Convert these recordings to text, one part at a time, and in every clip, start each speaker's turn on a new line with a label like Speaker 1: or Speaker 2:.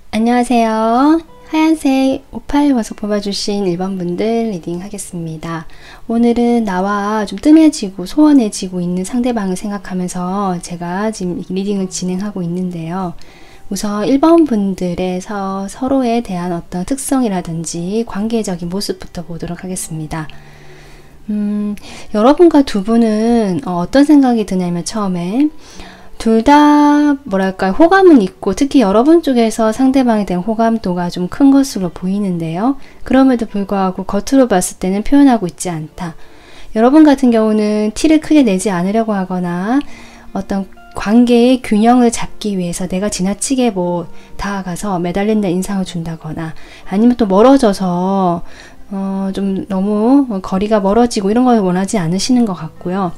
Speaker 1: 안녕하세요. 하얀색 58 보석 뽑아주신 1번 분들 리딩 하겠습니다. 오늘은 나와 좀 뜸해지고 소원해지고 있는 상대방을 생각하면서 제가 지금 리딩을 진행하고 있는데요. 우선 1번 분들에서 서로에 대한 어떤 특성이라든지 관계적인 모습부터 보도록 하겠습니다. 여러분과 두 분은 어떤 생각이 드냐면 처음에 둘 다 뭐랄까 호감은 있고 특히 여러분 쪽에서 상대방에 대한 호감도가 좀 큰 것으로 보이는데요. 그럼에도 불구하고 겉으로 봤을 때는 표현하고 있지 않다. 여러분 같은 경우는 티를 크게 내지 않으려고 하거나 어떤 관계의 균형을 잡기 위해서 내가 지나치게 다가가서 매달린다 인상을 준다거나 아니면 또 멀어져서 좀 너무 거리가 멀어지고 이런 걸 원하지 않으시는 것 같고요.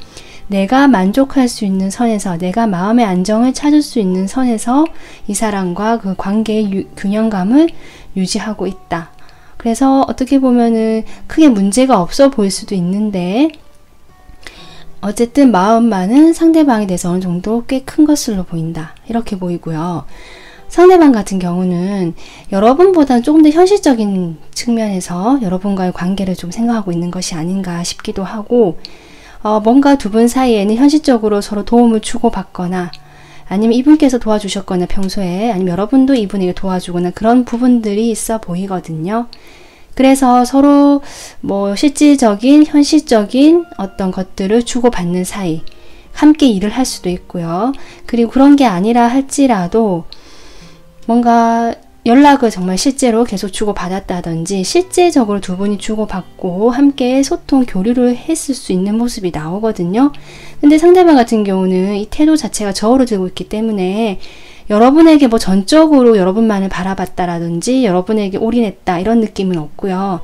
Speaker 1: 내가 만족할 수 있는 선에서 내가 마음의 안정을 찾을 수 있는 선에서 이 사람과 그 관계의 균형감을 유지하고 있다. 그래서 어떻게 보면은 크게 문제가 없어 보일 수도 있는데 어쨌든 마음만은 상대방에 대해서 어느 정도 꽤 큰 것으로 보인다. 이렇게 보이고요. 상대방 같은 경우는 여러분보다는 조금 더 현실적인 측면에서 여러분과의 관계를 좀 생각하고 있는 것이 아닌가 싶기도 하고 뭔가 두 분 사이에는 현실적으로 서로 도움을 주고받거나 아니면 이분께서 도와주셨거나 평소에 아니면 여러분도 이분에게 도와주거나 그런 부분들이 있어 보이거든요. 그래서 서로 실질적인 현실적인 어떤 것들을 주고받는 사이 함께 일을 할 수도 있고요. 그리고 그런 게 아니라 할지라도 뭔가 연락을 정말 실제로 계속 주고받았다든지 실제적으로 두 분이 주고받고 함께 소통, 교류를 했을 수 있는 모습이 나오거든요. 근데 상대방 같은 경우는 이 태도 자체가 저울을 들고 있기 때문에 여러분에게 전적으로 여러분만을 바라봤다라든지 여러분에게 올인했다 이런 느낌은 없고요.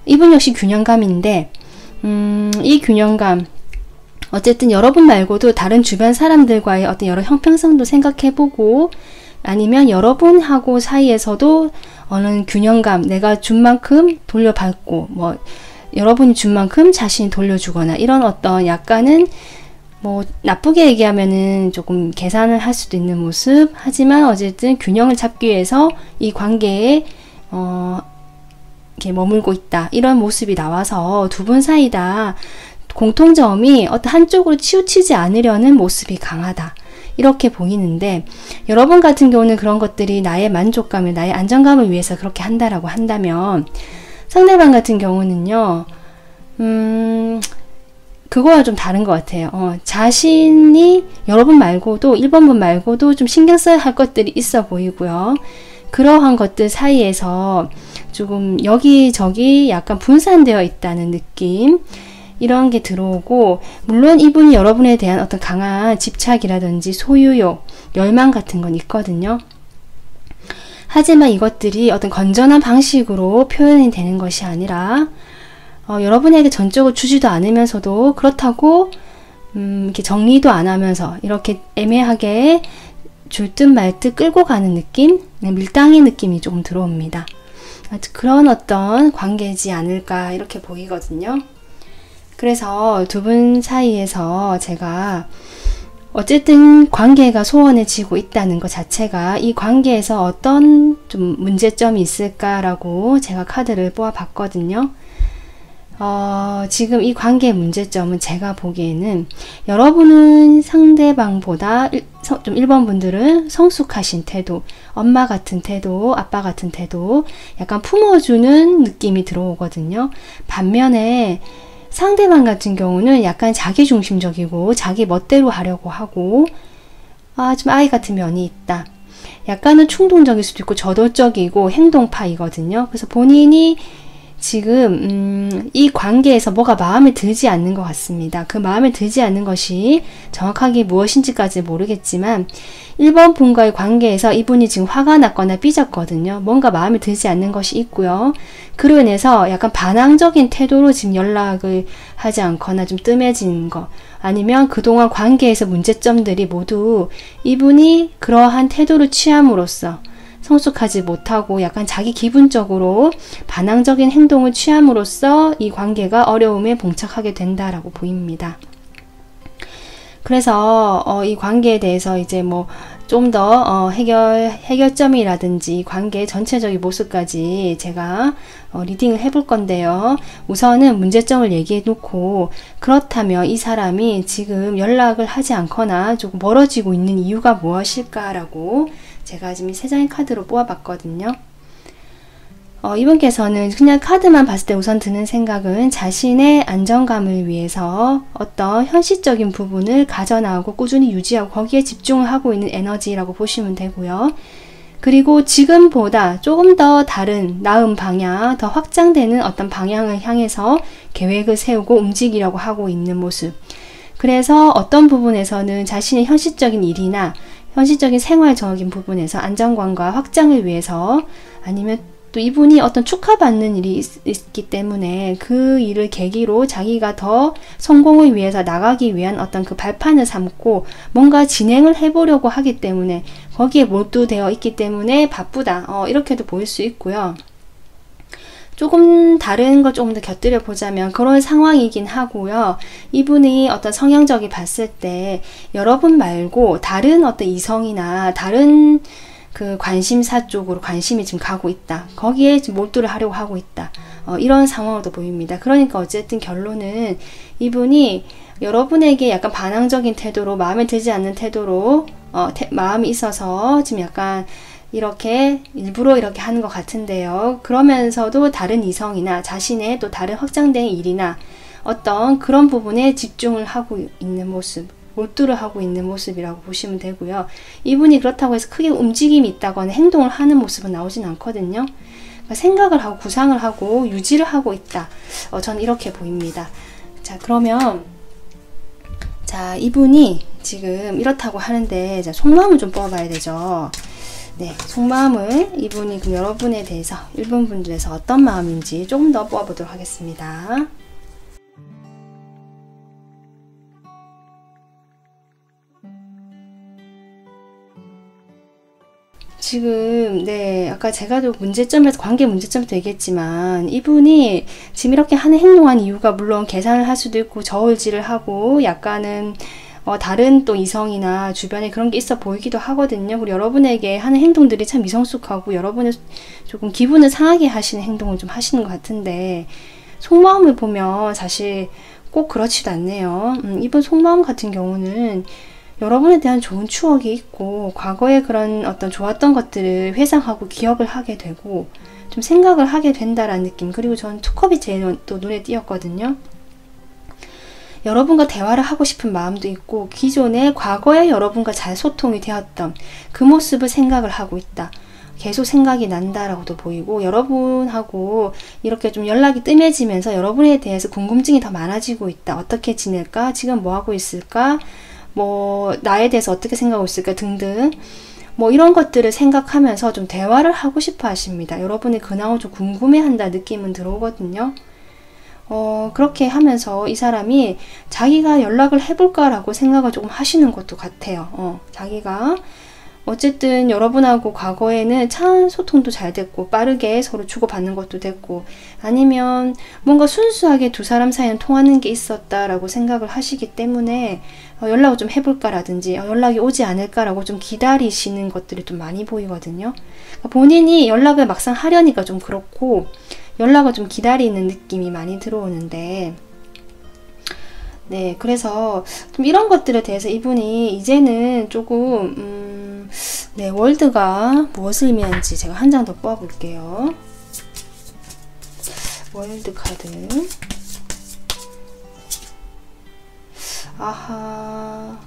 Speaker 1: 이분 역시 균형감인데 이 균형감 어쨌든 여러분 말고도 다른 주변 사람들과의 어떤 여러 형평성도 생각해보고 아니면 여러분하고 사이에서도 어느 균형감, 내가 준 만큼 돌려받고 여러분이 준 만큼 자신이 돌려주거나 이런 어떤 약간은 나쁘게 얘기하면은 조금 계산을 할 수도 있는 모습 하지만 어쨌든 균형을 잡기 위해서 이 관계에 이렇게 머물고 있다 이런 모습이 나와서 두 분 사이 다 공통점이 어떤 한쪽으로 치우치지 않으려는 모습이 강하다 이렇게 보이는데 여러분 같은 경우는 그런 것들이 나의 만족감을 나의 안정감을 위해서 그렇게 한다라고 한다면 상대방 같은 경우는요 그거와 좀 다른 것 같아요. 자신이 여러분 말고도 1번 분 말고도 좀 신경 써야 할 것들이 있어 보이고요. 그러한 것들 사이에서 조금 여기저기 약간 분산되어 있다는 느낌 이런 게 들어오고 물론 이분이 여러분에 대한 어떤 강한 집착이라든지 소유욕, 열망 같은 건 있거든요. 하지만 이것들이 어떤 건전한 방식으로 표현이 되는 것이 아니라 여러분에게 전적으로 주지도 않으면서도 그렇다고 이렇게 정리도 안 하면서 이렇게 애매하게 줄 듯 말 듯 끌고 가는 느낌? 밀당의 느낌이 조금 들어옵니다. 그런 어떤 관계이지 않을까 이렇게 보이거든요. 그래서 두 분 사이에서 제가 어쨌든 관계가 소원해지고 있다는 것 자체가 이 관계에서 어떤 좀 문제점이 있을까라고 제가 카드를 뽑아 봤거든요. 지금 이 관계의 문제점은 제가 보기에는 여러분은 상대방보다 좀 1번 분들은 성숙하신 태도, 엄마 같은 태도, 아빠 같은 태도, 약간 품어주는 느낌이 들어오거든요. 반면에 상대방 같은 경우는 약간 자기중심적이고 자기 멋대로 하려고 하고 좀 아이 같은 면이 있다. 약간은 충동적일 수도 있고 저돌적이고 행동파이거든요. 그래서 본인이 지금 이 관계에서 뭐가 마음에 들지 않는 것 같습니다. 그 마음에 들지 않는 것이 정확하게 무엇인지까지 모르겠지만 1번 분과의 관계에서 이분이 지금 화가 났거나 삐졌거든요. 뭔가 마음에 들지 않는 것이 있고요. 그로 인해서 약간 반항적인 태도로 지금 연락을 하지 않거나 좀 뜸해진 거, 아니면 그동안 관계에서 문제점들이 모두 이분이 그러한 태도를 취함으로써 성숙하지 못하고 약간 자기 기분적으로 반항적인 행동을 취함으로써 이 관계가 어려움에 봉착하게 된다라고 보입니다. 그래서 이 관계에 대해서 이제 뭐 좀 더 해결점이라든지 관계의 전체적인 모습까지 제가 리딩을 해볼 건데요. 우선은 문제점을 얘기해 놓고, 그렇다면 이 사람이 지금 연락을 하지 않거나 조금 멀어지고 있는 이유가 무엇일까라고 제가 지금 이 3장의 카드로 뽑아봤거든요. 이분께서는 그냥 카드만 봤을 때 우선 드는 생각은 자신의 안정감을 위해서 어떤 현실적인 부분을 가져나가고 꾸준히 유지하고 거기에 집중을 하고 있는 에너지라고 보시면 되고요. 그리고 지금보다 조금 더 다른 나은 방향, 더 확장되는 어떤 방향을 향해서 계획을 세우고 움직이려고 하고 있는 모습. 그래서 어떤 부분에서는 자신의 현실적인 일이나 현실적인 생활적인 부분에서 안정감과 확장을 위해서, 아니면 또 이분이 어떤 축하받는 일이 있기 때문에 그 일을 계기로 자기가 더 성공을 위해서 나가기 위한 어떤 그 발판을 삼고 뭔가 진행을 해보려고 하기 때문에 거기에 몰두되어 있기 때문에 바쁘다, 이렇게도 보일 수 있고요. 조금 다른 거 조금 더 곁들여 보자면 그런 상황이긴 하고요. 이분이 어떤 성향적이 봤을 때 여러분 말고 다른 어떤 이성이나 다른 그 관심사 쪽으로 관심이 지금 가고 있다. 거기에 지금 몰두를 하려고 하고 있다. 이런 상황으로도 보입니다. 그러니까 어쨌든 결론은 이분이 여러분에게 약간 반항적인 태도로, 마음에 들지 않는 태도로 마음이 있어서 지금 약간 이렇게 일부러 이렇게 하는 것 같은데요. 그러면서도 다른 이성이나 자신의 또 다른 확장된 일이나 어떤 그런 부분에 집중을 하고 있는 모습, 몰두를 하고 있는 모습이라고 보시면 되고요. 이분이 그렇다고 해서 크게 움직임이 있다거나 행동을 하는 모습은 나오진 않거든요. 그러니까 생각을 하고 구상을 하고 유지를 하고 있다. 저는 이렇게 보입니다. 자, 그러면 이분이 지금 이렇다고 하는데 속마음을 좀 뽑아봐야 되죠. 네, 속마음을 이분이 그럼 여러분에 대해서 1번 분들에서 어떤 마음인지 조금 더 뽑아보도록 하겠습니다. 지금 아까 제가 또 문제점에서 관계 문제점도 얘기했지만 이분이 지금 이렇게 하는 행동한 이유가 물론 계산을 할 수도 있고 저울질을 하고 약간은 다른 또 이성이나 주변에 그런 게 있어 보이기도 하거든요. 그리고 여러분에게 하는 행동들이 참 미성숙하고 여러분을 조금 기분을 상하게 하시는 행동을 좀 하시는 것 같은데, 속마음을 보면 사실 꼭 그렇지도 않네요. 이분 속마음 같은 경우는 여러분에 대한 좋은 추억이 있고 과거에 그런 어떤 좋았던 것들을 회상하고 기억을 하게 되고 좀 생각을 하게 된다라는 느낌. 그리고 저는 투컵이 제일 또 눈에 띄었거든요. 여러분과 대화를 하고 싶은 마음도 있고 기존에 과거에 여러분과 잘 소통이 되었던 그 모습을 생각을 하고 있다. 계속 생각이 난다라고도 보이고, 여러분하고 이렇게 좀 연락이 뜸해지면서 여러분에 대해서 궁금증이 더 많아지고 있다. 어떻게 지낼까? 지금 뭐 하고 있을까? 뭐 나에 대해서 어떻게 생각하고 있을까? 등등 뭐 이런 것들을 생각하면서 좀 대화를 하고 싶어 하십니다. 여러분이 근황을 좀 궁금해한다 느낌은 들어오거든요. 그렇게 하면서 이 사람이 자기가 연락을 해볼까 라고 생각을 조금 하시는 것도 같아요. 자기가 어쨌든 여러분하고 과거에는 참 소통도 잘 됐고 빠르게 서로 주고받는 것도 됐고 아니면 뭔가 순수하게 두 사람 사이는 통하는 게 있었다라고 생각을 하시기 때문에 연락을 좀 해볼까라든지 연락이 오지 않을까라고 좀 기다리시는 것들이 좀 많이 보이거든요. 그러니까 본인이 연락을 막상 하려니까 좀 그렇고 연락을 좀 기다리는 느낌이 많이 들어오는데 네, 그래서 좀 이런 것들에 대해서 이분이 이제는 조금 네, 월드가 무엇을 의미하는지 제가 한 장 더 뽑아볼게요. 월드 카드. 아하.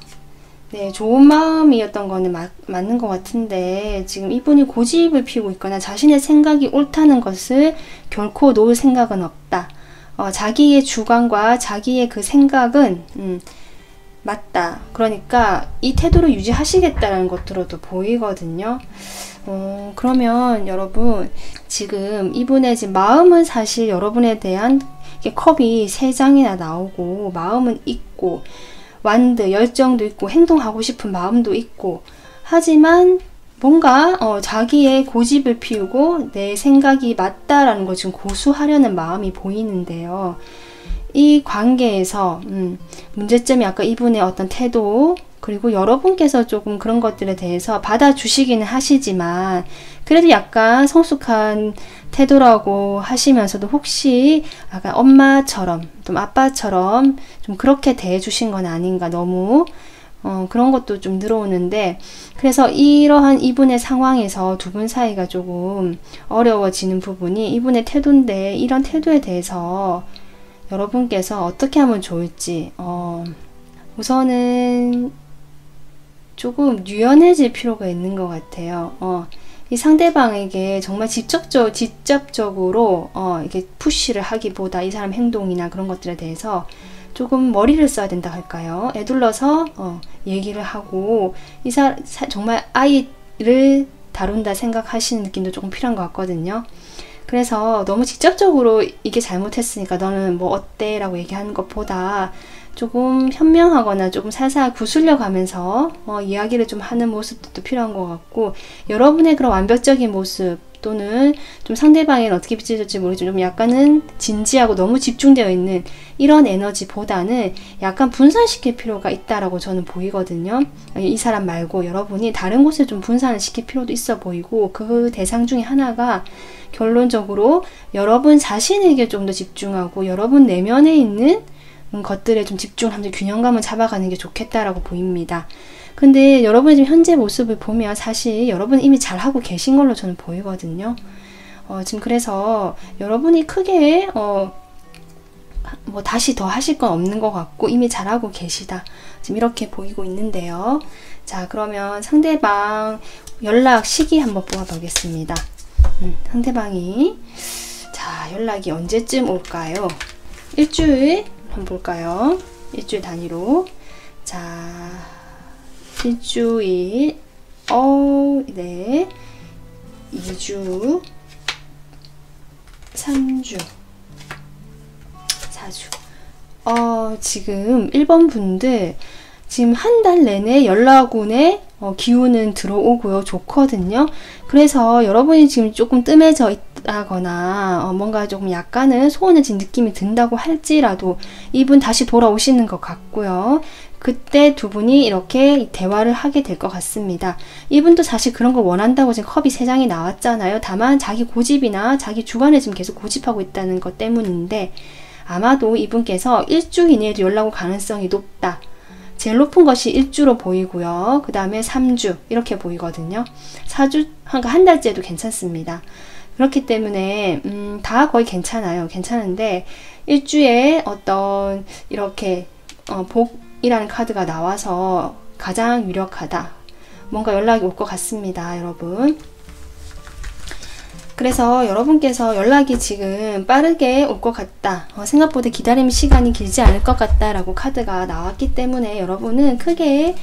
Speaker 1: 네, 좋은 마음이었던 거는 맞는 것 같은데 지금 이분이 고집을 피우고 있거나 자신의 생각이 옳다는 것을 결코 놓을 생각은 없다. 자기의 주관과 자기의 그 생각은 맞다. 그러니까 이 태도를 유지하시겠다는 것으로도 보이거든요. 그러면 여러분 지금 이분의 지금 마음은 사실 여러분에 대한 컵이 3장이나 나오고 마음은 있고 완드 열정도 있고 행동하고 싶은 마음도 있고 하지만 뭔가 자기의 고집을 피우고 내 생각이 맞다라는 걸 지금 고수하려는 마음이 보이는데요. 이 관계에서 문제점이 아까 이분의 어떤 태도 그리고 여러분께서 조금 그런 것들에 대해서 받아주시기는 하시지만 그래도 약간 성숙한 태도라고 하시면서도 혹시 약간 엄마처럼 좀 아빠처럼 좀 그렇게 대해주신 건 아닌가 너무 그런 것도 좀 들어오는데 그래서 이러한 이분의 상황에서 두 분 사이가 조금 어려워지는 부분이 이분의 태도인데 이런 태도에 대해서 여러분께서 어떻게 하면 좋을지 우선은 조금 유연해질 필요가 있는 것 같아요. 이 상대방에게 정말 직접적으로 이렇게 푸시를 하기보다 이 사람 행동이나 그런 것들에 대해서 조금 머리를 써야 된다 할까요? 애둘러서 얘기를 하고 정말 아이를 다룬다 생각하시는 느낌도 조금 필요한 것 같거든요. 그래서 너무 직접적으로 이게 잘못했으니까 너는 뭐 어때? 라고 얘기하는 것보다 조금 현명하거나 조금 살살 구슬려 가면서 이야기를 좀 하는 모습도 필요한 것 같고 여러분의 그런 완벽적인 모습 또는 좀 상대방에는 어떻게 비춰질지 모르지만 좀 약간은 진지하고 너무 집중되어 있는 이런 에너지보다는 약간 분산시킬 필요가 있다라고 저는 보이거든요. 이 사람 말고 여러분이 다른 곳에 좀 분산을 시킬 필요도 있어 보이고 그 대상 중에 하나가 결론적으로 여러분 자신에게 좀 더 집중하고 여러분 내면에 있는 것들에 좀 집중하면서 균형감을 잡아가는 게 좋겠다라고 보입니다. 근데 여러분의 지금 현재 모습을 보면 사실 여러분은 이미 잘하고 계신 걸로 저는 보이거든요. 지금 그래서 여러분이 크게 뭐 다시 더 하실 건 없는 것 같고 이미 잘하고 계시다. 지금 이렇게 보이고 있는데요. 자, 그러면 상대방 연락 시기 한번 뽑아보겠습니다. 상대방이 자 연락이 언제쯤 올까요? 일주일 한번 볼까요? 일주일 단위로 자 일주일 네 2주 3주 4주 지금 1번 분들 지금 한 달 내내 연락운에 기운은 들어오고요. 좋거든요. 그래서 여러분이 지금 조금 뜸해져 있다거나 뭔가 조금 약간은 소원해진 느낌이 든다고 할지라도 이분 다시 돌아오시는 것 같고요. 그때 두 분이 이렇게 대화를 하게 될 것 같습니다. 이분도 사실 그런 걸 원한다고 지금 컵이 3장이 나왔잖아요. 다만 자기 고집이나 자기 주관을 지금 계속 고집하고 있다는 것 때문인데 아마도 이분께서 일주 이내에도 연락 올 가능성이 높다. 제일 높은 것이 1주로 보이고요. 그 다음에 3주 이렇게 보이거든요. 4주, 한 달째도 괜찮습니다. 그렇기 때문에 다 거의 괜찮아요. 괜찮은데 일주에 어떤 이렇게 복이라는 카드가 나와서 가장 유력하다. 뭔가 연락이 올 것 같습니다. 여러분. 그래서 여러분께서 연락이 지금 빠르게 올 것 같다. 생각보다 기다림 시간이 길지 않을 것 같다 라고 카드가 나왔기 때문에 여러분은 크게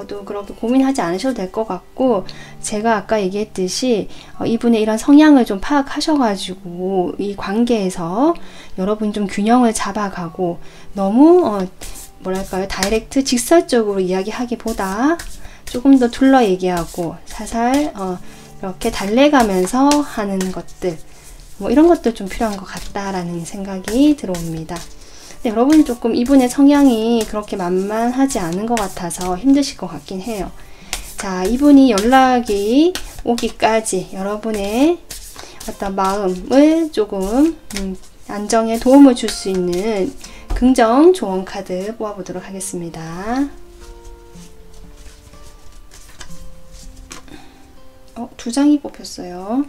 Speaker 1: 또 그렇게 고민하지 않으셔도 될 것 같고 제가 아까 얘기했듯이 이분의 이런 성향을 좀 파악하셔가지고 이 관계에서 여러분이 좀 균형을 잡아가고 너무 뭐랄까요 다이렉트 직설적으로 이야기하기보다 조금 더 둘러 얘기하고 살살 이렇게 달래가면서 하는 것들, 뭐 이런 것들 좀 필요한 것 같다라는 생각이 들어옵니다. 근데 여러분 조금 이분의 성향이 그렇게 만만하지 않은 것 같아서 힘드실 것 같긴 해요. 자, 이분이 연락이 오기까지 여러분의 어떤 마음을 조금 안정에 도움을 줄 수 있는 긍정 조언 카드 뽑아보도록 하겠습니다. 두 장이 뽑혔어요.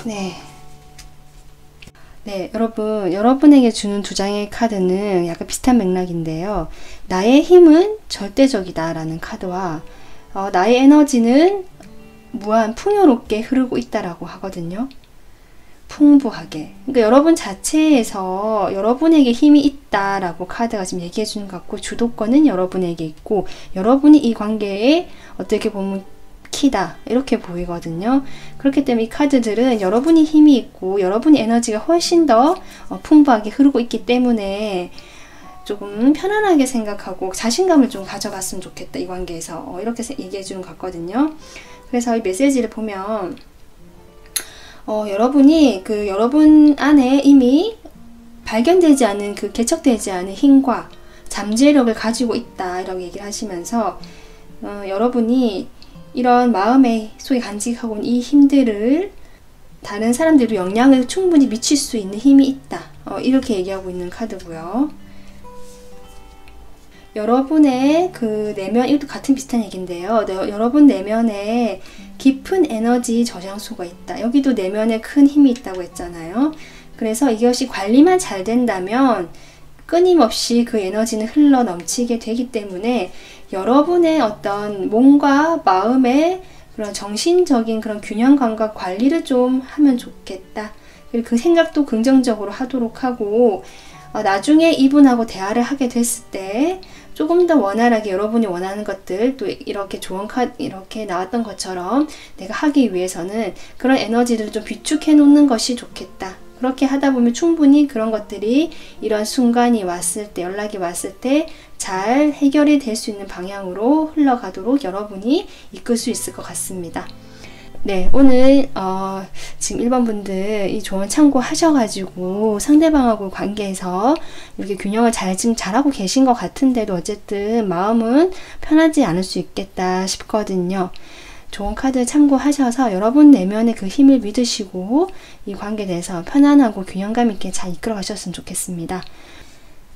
Speaker 1: 네. 네, 여러분에게 주는 두 장의 카드는 약간 비슷한 맥락인데요. 나의 힘은 절대적이다 라는 카드와 나의 에너지는 무한 풍요롭게 흐르고 있다라고 하거든요. 풍부하게. 그러니까 여러분 자체에서 여러분에게 힘이 있다라고 카드가 지금 얘기해 주는 것 같고, 주도권은 여러분에게 있고, 여러분이 이 관계에 어떻게 보면 키다 이렇게 보이거든요. 그렇기 때문에 이 카드들은 여러분이 힘이 있고 여러분의 에너지가 훨씬 더 풍부하게 흐르고 있기 때문에 조금 편안하게 생각하고 자신감을 좀 가져갔으면 좋겠다, 이 관계에서. 이렇게 얘기해 주는 것 같거든요. 그래서 이 메시지를 보면 여러분이 여러분 안에 이미 발견되지 않은 개척되지 않은 힘과 잠재력을 가지고 있다 이라고 얘기를 하시면서 여러분이 이런 마음에 속에 간직하고 있는 이 힘들을 다른 사람들도 영향을 충분히 미칠 수 있는 힘이 있다, 이렇게 얘기하고 있는 카드고요. 여러분의 내면, 이것도 같은 비슷한 얘기인데요. 여러분 내면에 깊은 에너지 저장소가 있다. 여기도 내면에 큰 힘이 있다고 했잖아요. 그래서 이것이 관리만 잘 된다면 끊임없이 그 에너지는 흘러 넘치게 되기 때문에 여러분의 어떤 몸과 마음의 그런 정신적인 그런 균형감과 관리를 좀 하면 좋겠다. 그리고 그 생각도 긍정적으로 하도록 하고, 나중에 이분하고 대화를 하게 됐을 때 조금 더 원활하게 여러분이 원하는 것들, 또 이렇게 좋은 카드 이렇게 나왔던 것처럼 내가 하기 위해서는 그런 에너지들을 좀 비축해 놓는 것이 좋겠다. 그렇게 하다 보면 충분히 그런 것들이 이런 순간이 왔을 때, 연락이 왔을 때 잘 해결이 될 수 있는 방향으로 흘러가도록 여러분이 이끌 수 있을 것 같습니다. 네, 오늘 지금 1번 분들 이 조언 참고하셔가지고 상대방하고 관계에서 이렇게 균형을 지금 잘하고 계신 것 같은데도 어쨌든 마음은 편하지 않을 수 있겠다 싶거든요. 좋은 카드 참고하셔서 여러분 내면의 그 힘을 믿으시고 이 관계에 대해서 편안하고 균형감 있게 잘 이끌어 가셨으면 좋겠습니다.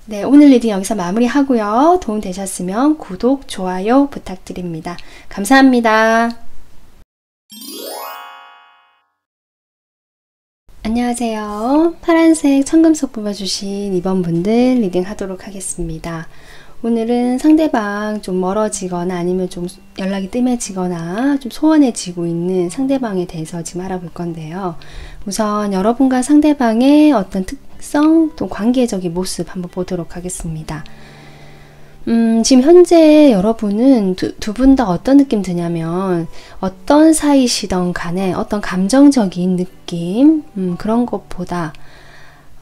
Speaker 1: 네, 오늘 리딩 여기서 마무리하고요. 도움 되셨으면 구독, 좋아요 부탁드립니다. 감사합니다. 안녕하세요. 파란색 청금석 뽑아주신 2번 분들 리딩 하도록 하겠습니다. 오늘은 상대방 좀 멀어지거나 아니면 좀 연락이 뜸해지거나 좀 소원해지고 있는 상대방에 대해서 지금 알아볼 건데요. 우선 여러분과 상대방의 어떤 특성 또 관계적인 모습 한번 보도록 하겠습니다. 지금 현재 여러분은 두 분 다 어떤 느낌 드냐면 어떤 사이시던 간에 어떤 감정적인 느낌 그런 것보다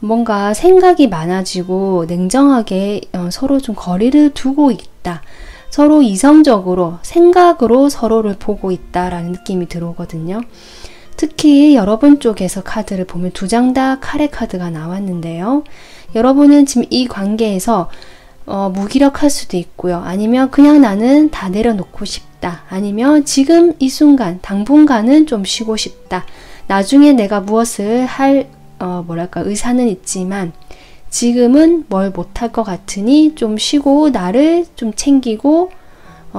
Speaker 1: 뭔가 생각이 많아지고 냉정하게 서로 좀 거리를 두고 있다. 서로 이성적으로 생각으로 서로를 보고 있다라는 느낌이 들어오거든요. 특히 여러분 쪽에서 카드를 보면 두 장 다 카레 카드가 나왔는데요. 여러분은 지금 이 관계에서 무기력할 수도 있고요. 아니면 그냥 나는 다 내려놓고 싶다. 아니면 지금 이 순간 당분간은 좀 쉬고 싶다. 나중에 내가 무엇을 할 의사는 있지만 지금은 뭘 못할 것 같으니 좀 쉬고 나를 좀 챙기고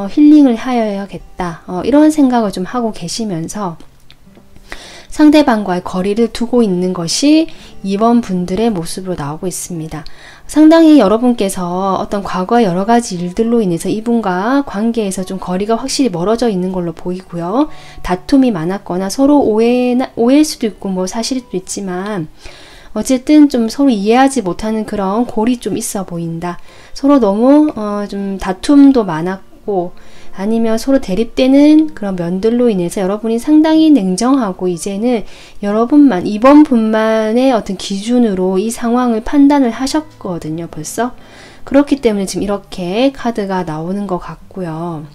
Speaker 1: 힐링을 하여야겠다. 이런 생각을 좀 하고 계시면서 상대방과의 거리를 두고 있는 것이 2번 분들의 모습으로 나오고 있습니다. 상당히 여러분께서 어떤 과거의 여러 가지 일들로 인해서 이분과 관계에서 좀 거리가 확실히 멀어져 있는 걸로 보이고요. 다툼이 많았거나 서로 오해일 수도 있고 뭐 사실일 수도 있지만 어쨌든 좀 서로 이해하지 못하는 그런 골이 좀 있어 보인다. 서로 너무 좀 다툼도 많았고 아니면 서로 대립되는 그런 면들로 인해서 여러분이 상당히 냉정하고 이제는 여러분만, 이번 분만의 어떤 기준으로 이 상황을 판단을 하셨거든요, 벌써. 그렇기 때문에 지금 이렇게 카드가 나오는 것 같고요.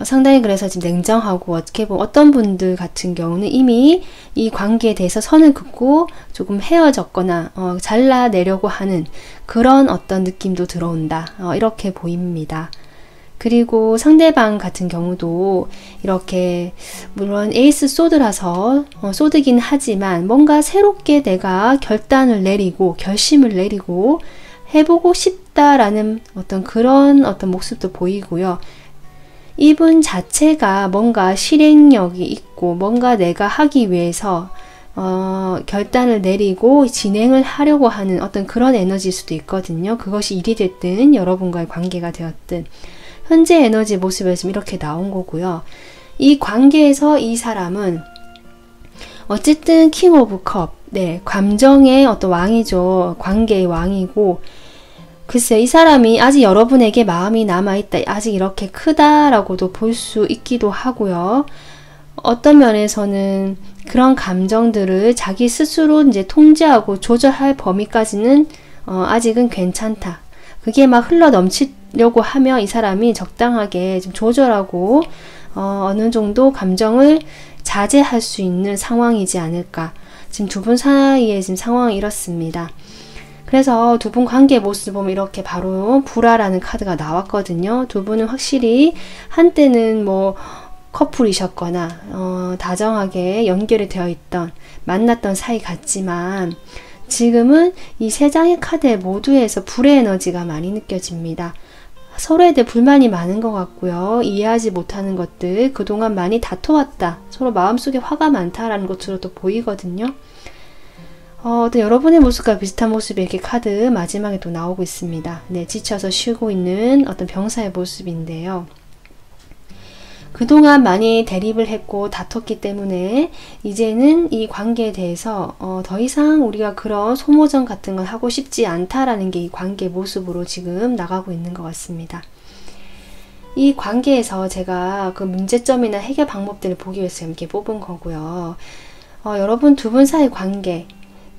Speaker 1: 상당히 그래서 지금 냉정하고 어떻게 보면 어떤 분들 같은 경우는 이미 이 관계에 대해서 선을 긋고 조금 헤어졌거나 잘라내려고 하는 그런 어떤 느낌도 들어온다. 이렇게 보입니다. 그리고 상대방 같은 경우도 이렇게 물론 에이스 소드라서 소드긴 하지만 뭔가 새롭게 내가 결단을 내리고 결심을 내리고 해보고 싶다라는 그런 모습도 보이고요. 이분 자체가 뭔가 실행력이 있고 뭔가 내가 하기 위해서 결단을 내리고 진행을 하려고 하는 어떤 그런 에너지일 수도 있거든요. 그것이 일이 됐든 여러분과의 관계가 되었든 현재 에너지 모습에서 이렇게 나온 거고요. 이 관계에서 이 사람은 어쨌든 킹 오브 컵, 감정의 어떤 왕이죠. 관계의 왕이고 글쎄 이 사람이 아직 여러분에게 마음이 남아있다. 아직 이렇게 크다라고도 볼 수 있기도 하고요. 어떤 면에서는 그런 감정들을 자기 스스로 이제 통제하고 조절할 범위까지는 아직은 괜찮다. 그게 막 흘러 넘치려고 하면 이 사람이 적당하게 좀 조절하고 어느 정도 감정을 자제할 수 있는 상황이지 않을까. 지금 두 분 사이에 지금 상황이 이렇습니다. 그래서 두 분 관계 모습 보면 이렇게 바로 불화라는 카드가 나왔거든요. 두 분은 확실히 한때는 뭐 커플이셨거나 다정하게 연결이 되어 있던 만났던 사이 같지만 지금은 이 세 장의 카드 모두에서 불의 에너지가 많이 느껴집니다. 서로에 대해 불만이 많은 것 같고요. 이해하지 못하는 것들, 그동안 많이 다퉈왔다. 서로 마음속에 화가 많다라는 것으로도 보이거든요. 어떤 여러분의 모습과 비슷한 모습이 이렇게 카드 마지막에 또 나오고 있습니다. 지쳐서 쉬고 있는 어떤 병사의 모습인데요. 그동안 많이 대립을 했고 다퉜기 때문에 이제는 이 관계에 대해서 더 이상 우리가 그런 소모전 같은 건 하고 싶지 않다라는 게 이 관계 모습으로 지금 나가고 있는 것 같습니다. 이 관계에서 제가 그 문제점이나 해결 방법들을 보기 위해서 이렇게 뽑은 거고요. 여러분 두 분 사이 관계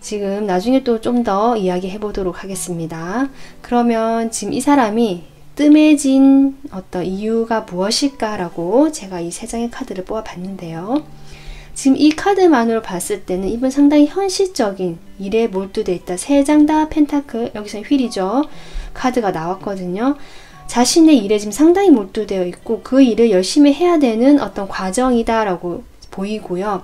Speaker 1: 지금 나중에 또 좀 더 이야기해 보도록 하겠습니다. 그러면 지금 이 사람이 뜸해진 어떤 이유가 무엇일까라고 제가 이 세 장의 카드를 뽑아 봤는데요. 지금 이 카드만으로 봤을 때는 이분 상당히 현실적인 일에 몰두되어 있다. 세 장 다 펜타클, 여기서는 휠이죠. 카드가 나왔거든요. 자신의 일에 지금 상당히 몰두되어 있고 그 일을 열심히 해야 되는 어떤 과정이다 라고 보이고요.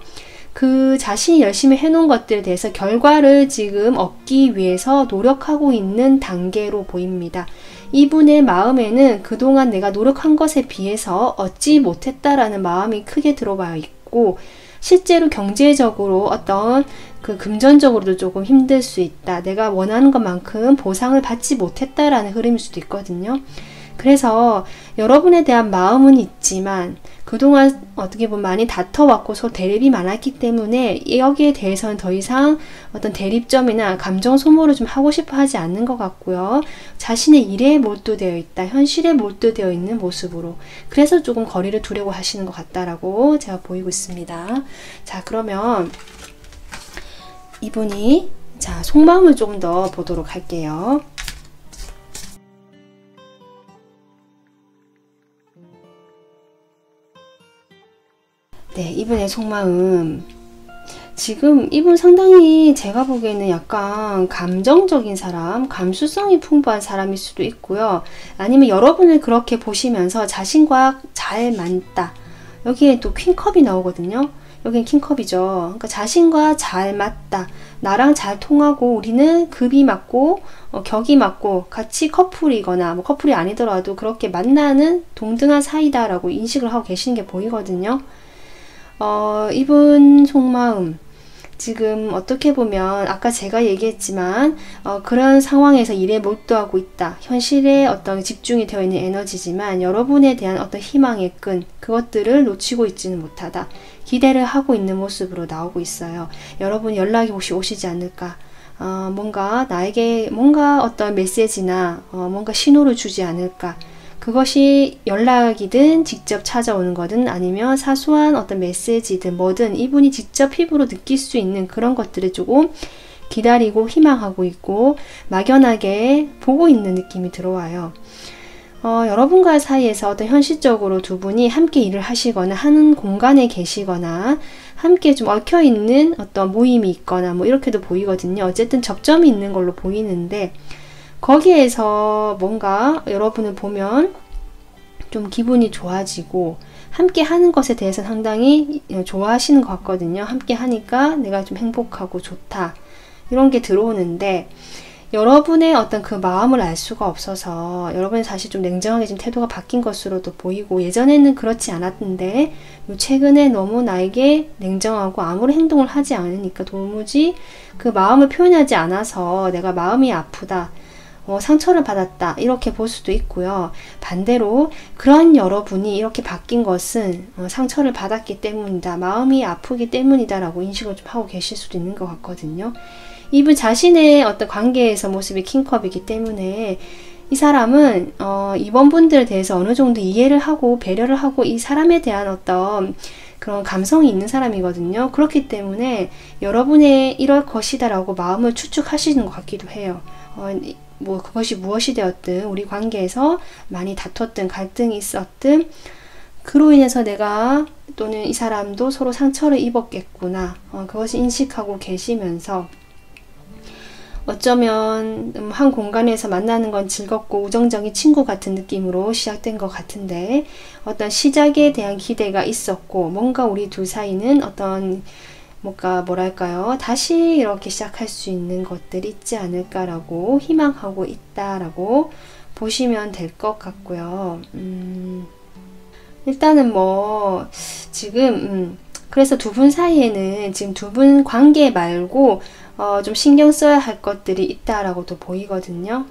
Speaker 1: 그 자신이 열심히 해놓은 것들에 대해서 결과를 지금 얻기 위해서 노력하고 있는 단계로 보입니다. 이분의 마음에는 그동안 내가 노력한 것에 비해서 얻지 못했다라는 마음이 크게 들어와 있고 실제로 경제적으로 어떤 그 금전적으로도 조금 힘들 수 있다. 내가 원하는 것만큼 보상을 받지 못했다라는 흐름일 수도 있거든요. 그래서 여러분에 대한 마음은 있지만 그동안 어떻게 보면 많이 다퉈왔고 서로 대립이 많았기 때문에 여기에 대해서는 더 이상 어떤 대립점이나 감정 소모를 좀 하고 싶어 하지 않는 것 같고요. 자신의 일에 몰두되어 있다. 현실에 몰두되어 있는 모습으로. 그래서 조금 거리를 두려고 하시는 것 같다라고 제가 보이고 있습니다. 자, 그러면 이분이 속마음을 조금 더 보도록 할게요. 이분의 속마음. 지금 이분 상당히 제가 보기에는 약간 감정적인 사람, 감수성이 풍부한 사람일 수도 있고요. 아니면 여러분을 그렇게 보시면서 자신과 잘 맞다. 여기에 또 퀸컵이 나오거든요. 여긴 킹컵이죠. 그러니까 자신과 잘 맞다. 나랑 잘 통하고 우리는 급이 맞고 격이 맞고 같이 커플이거나 뭐 커플이 아니더라도 그렇게 만나는 동등한 사이다라고 인식을 하고 계시는 게 보이거든요. 이분 속마음 지금 어떻게 보면 아까 제가 얘기했지만 그런 상황에서 일에 몰두하고 있다. 현실에 어떤 집중이 되어 있는 에너지지만 여러분에 대한 어떤 희망의 끈 그것들을 놓치고 있지는 못하다. 기대를 하고 있는 모습으로 나오고 있어요. 여러분 연락이 혹시 오시지 않을까? 뭔가 나에게 뭔가 어떤 메시지나 뭔가 신호를 주지 않을까? 그것이 연락이든 직접 찾아오는 거든 아니면 사소한 어떤 메시지든 뭐든 이분이 직접 피부로 느낄 수 있는 그런 것들을 조금 기다리고 희망하고 있고 막연하게 보고 있는 느낌이 들어와요. 여러분과 사이에서 어떤 현실적으로 두 분이 함께 일을 하시거나 하는 공간에 계시거나 함께 좀 얽혀있는 어떤 모임이 있거나 뭐 이렇게도 보이거든요. 어쨌든 접점이 있는 걸로 보이는데 거기에서 뭔가 여러분을 보면 좀 기분이 좋아지고 함께 하는 것에 대해서 상당히 좋아하시는 것 같거든요. 함께 하니까 내가 좀 행복하고 좋다 이런 게 들어오는데 여러분의 어떤 그 마음을 알 수가 없어서 여러분이 사실 좀 냉정하게 지금 태도가 바뀐 것으로도 보이고 예전에는 그렇지 않았는데 최근에 너무 나에게 냉정하고 아무런 행동을 하지 않으니까 도무지 그 마음을 표현하지 않아서 내가 마음이 아프다 상처를 받았다 이렇게 볼 수도 있고요. 반대로 그런 여러분이 이렇게 바뀐 것은 상처를 받았기 때문이다, 마음이 아프기 때문이다 라고 인식을 좀 하고 계실 수도 있는 것 같거든요. 이분 자신의 어떤 관계에서 모습이 킹컵이기 때문에 이 사람은 이번 분들에 대해서 어느 정도 이해를 하고 배려를 하고 이 사람에 대한 어떤 그런 감성이 있는 사람이거든요. 그렇기 때문에 여러분의 이럴 것이다 라고 마음을 추측하시는 것 같기도 해요. 뭐 그것이 무엇이 되었든 우리 관계에서 많이 다퉜든 갈등이 있었든 그로 인해서 내가 또는 이 사람도 서로 상처를 입었겠구나 그것을 인식하고 계시면서 어쩌면 한 공간에서 만나는 건 즐겁고 우정적인 친구 같은 느낌으로 시작된 것 같은데 어떤 시작에 대한 기대가 있었고 뭔가 우리 둘 사이는 어떤 뭔가 뭐랄까요 다시 이렇게 시작할 수 있는 것들이 있지 않을까라고 희망하고 있다라고 보시면 될 것 같고요. 일단은 뭐 지금 그래서 두 분 사이에는 지금 두 분 관계 말고 좀 신경 써야 할 것들이 있다라고도 보이거든요.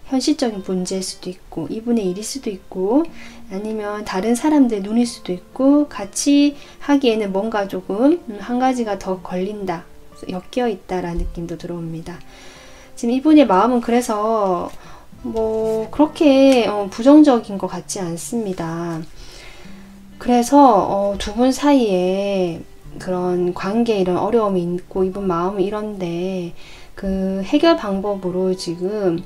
Speaker 1: 현실적인 문제일 수도 있고 이분의 일일 수도 있고 아니면 다른 사람들의 눈일 수도 있고 같이 하기에는 뭔가 조금 한 가지가 더 걸린다, 엮여 있다라는 느낌도 들어옵니다. 지금 이분의 마음은 그래서 뭐 그렇게 부정적인 것 같지 않습니다. 그래서 두 분 사이에 그런 관계에 이런 어려움이 있고 이분 마음이 이런데 그 해결 방법으로 지금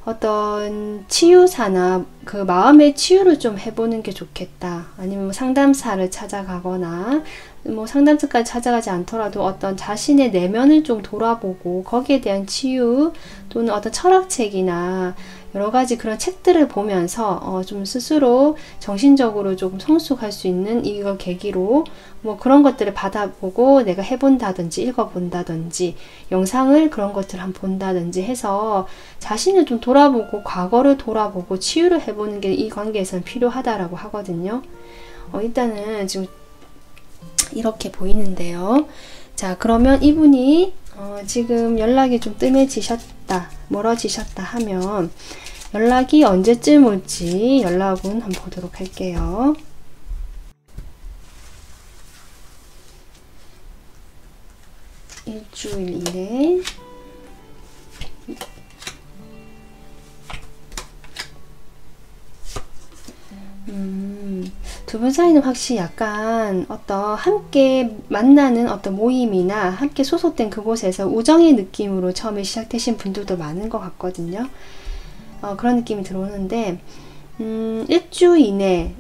Speaker 1: 어떤 치유사나 그 마음의 치유를 좀 해보는 게 좋겠다. 아니면 뭐 상담사를 찾아가거나 뭐 상담사까지 찾아가지 않더라도 어떤 자신의 내면을 좀 돌아보고 거기에 대한 치유 또는 어떤 철학책이나 여러 가지 그런 책들을 보면서 좀 스스로 정신적으로 조금 성숙할 수 있는 이걸 계기로 뭐 그런 것들을 받아보고 내가 해본다든지 읽어본다든지 영상을 그런 것들을 한번 본다든지 해서 자신을 좀 돌아보고 과거를 돌아보고 치유를 해보는 게 이 관계에서는 필요하다라고 하거든요. 일단은 지금 이렇게 보이는데요. 자, 그러면 이분이 지금 연락이 좀 뜸해지셨다, 멀어지셨다 하면 연락이 언제쯤 올지 연락은 한번 보도록 할게요. 일주일 이내 두 분 사이는 확실히 약간 어떤 함께 만나는 어떤 모임이나 함께 소속된 그곳에서 우정의 느낌으로 처음에 시작되신 분들도 많은 것 같거든요. 그런 느낌이 들어오는데 일주 이내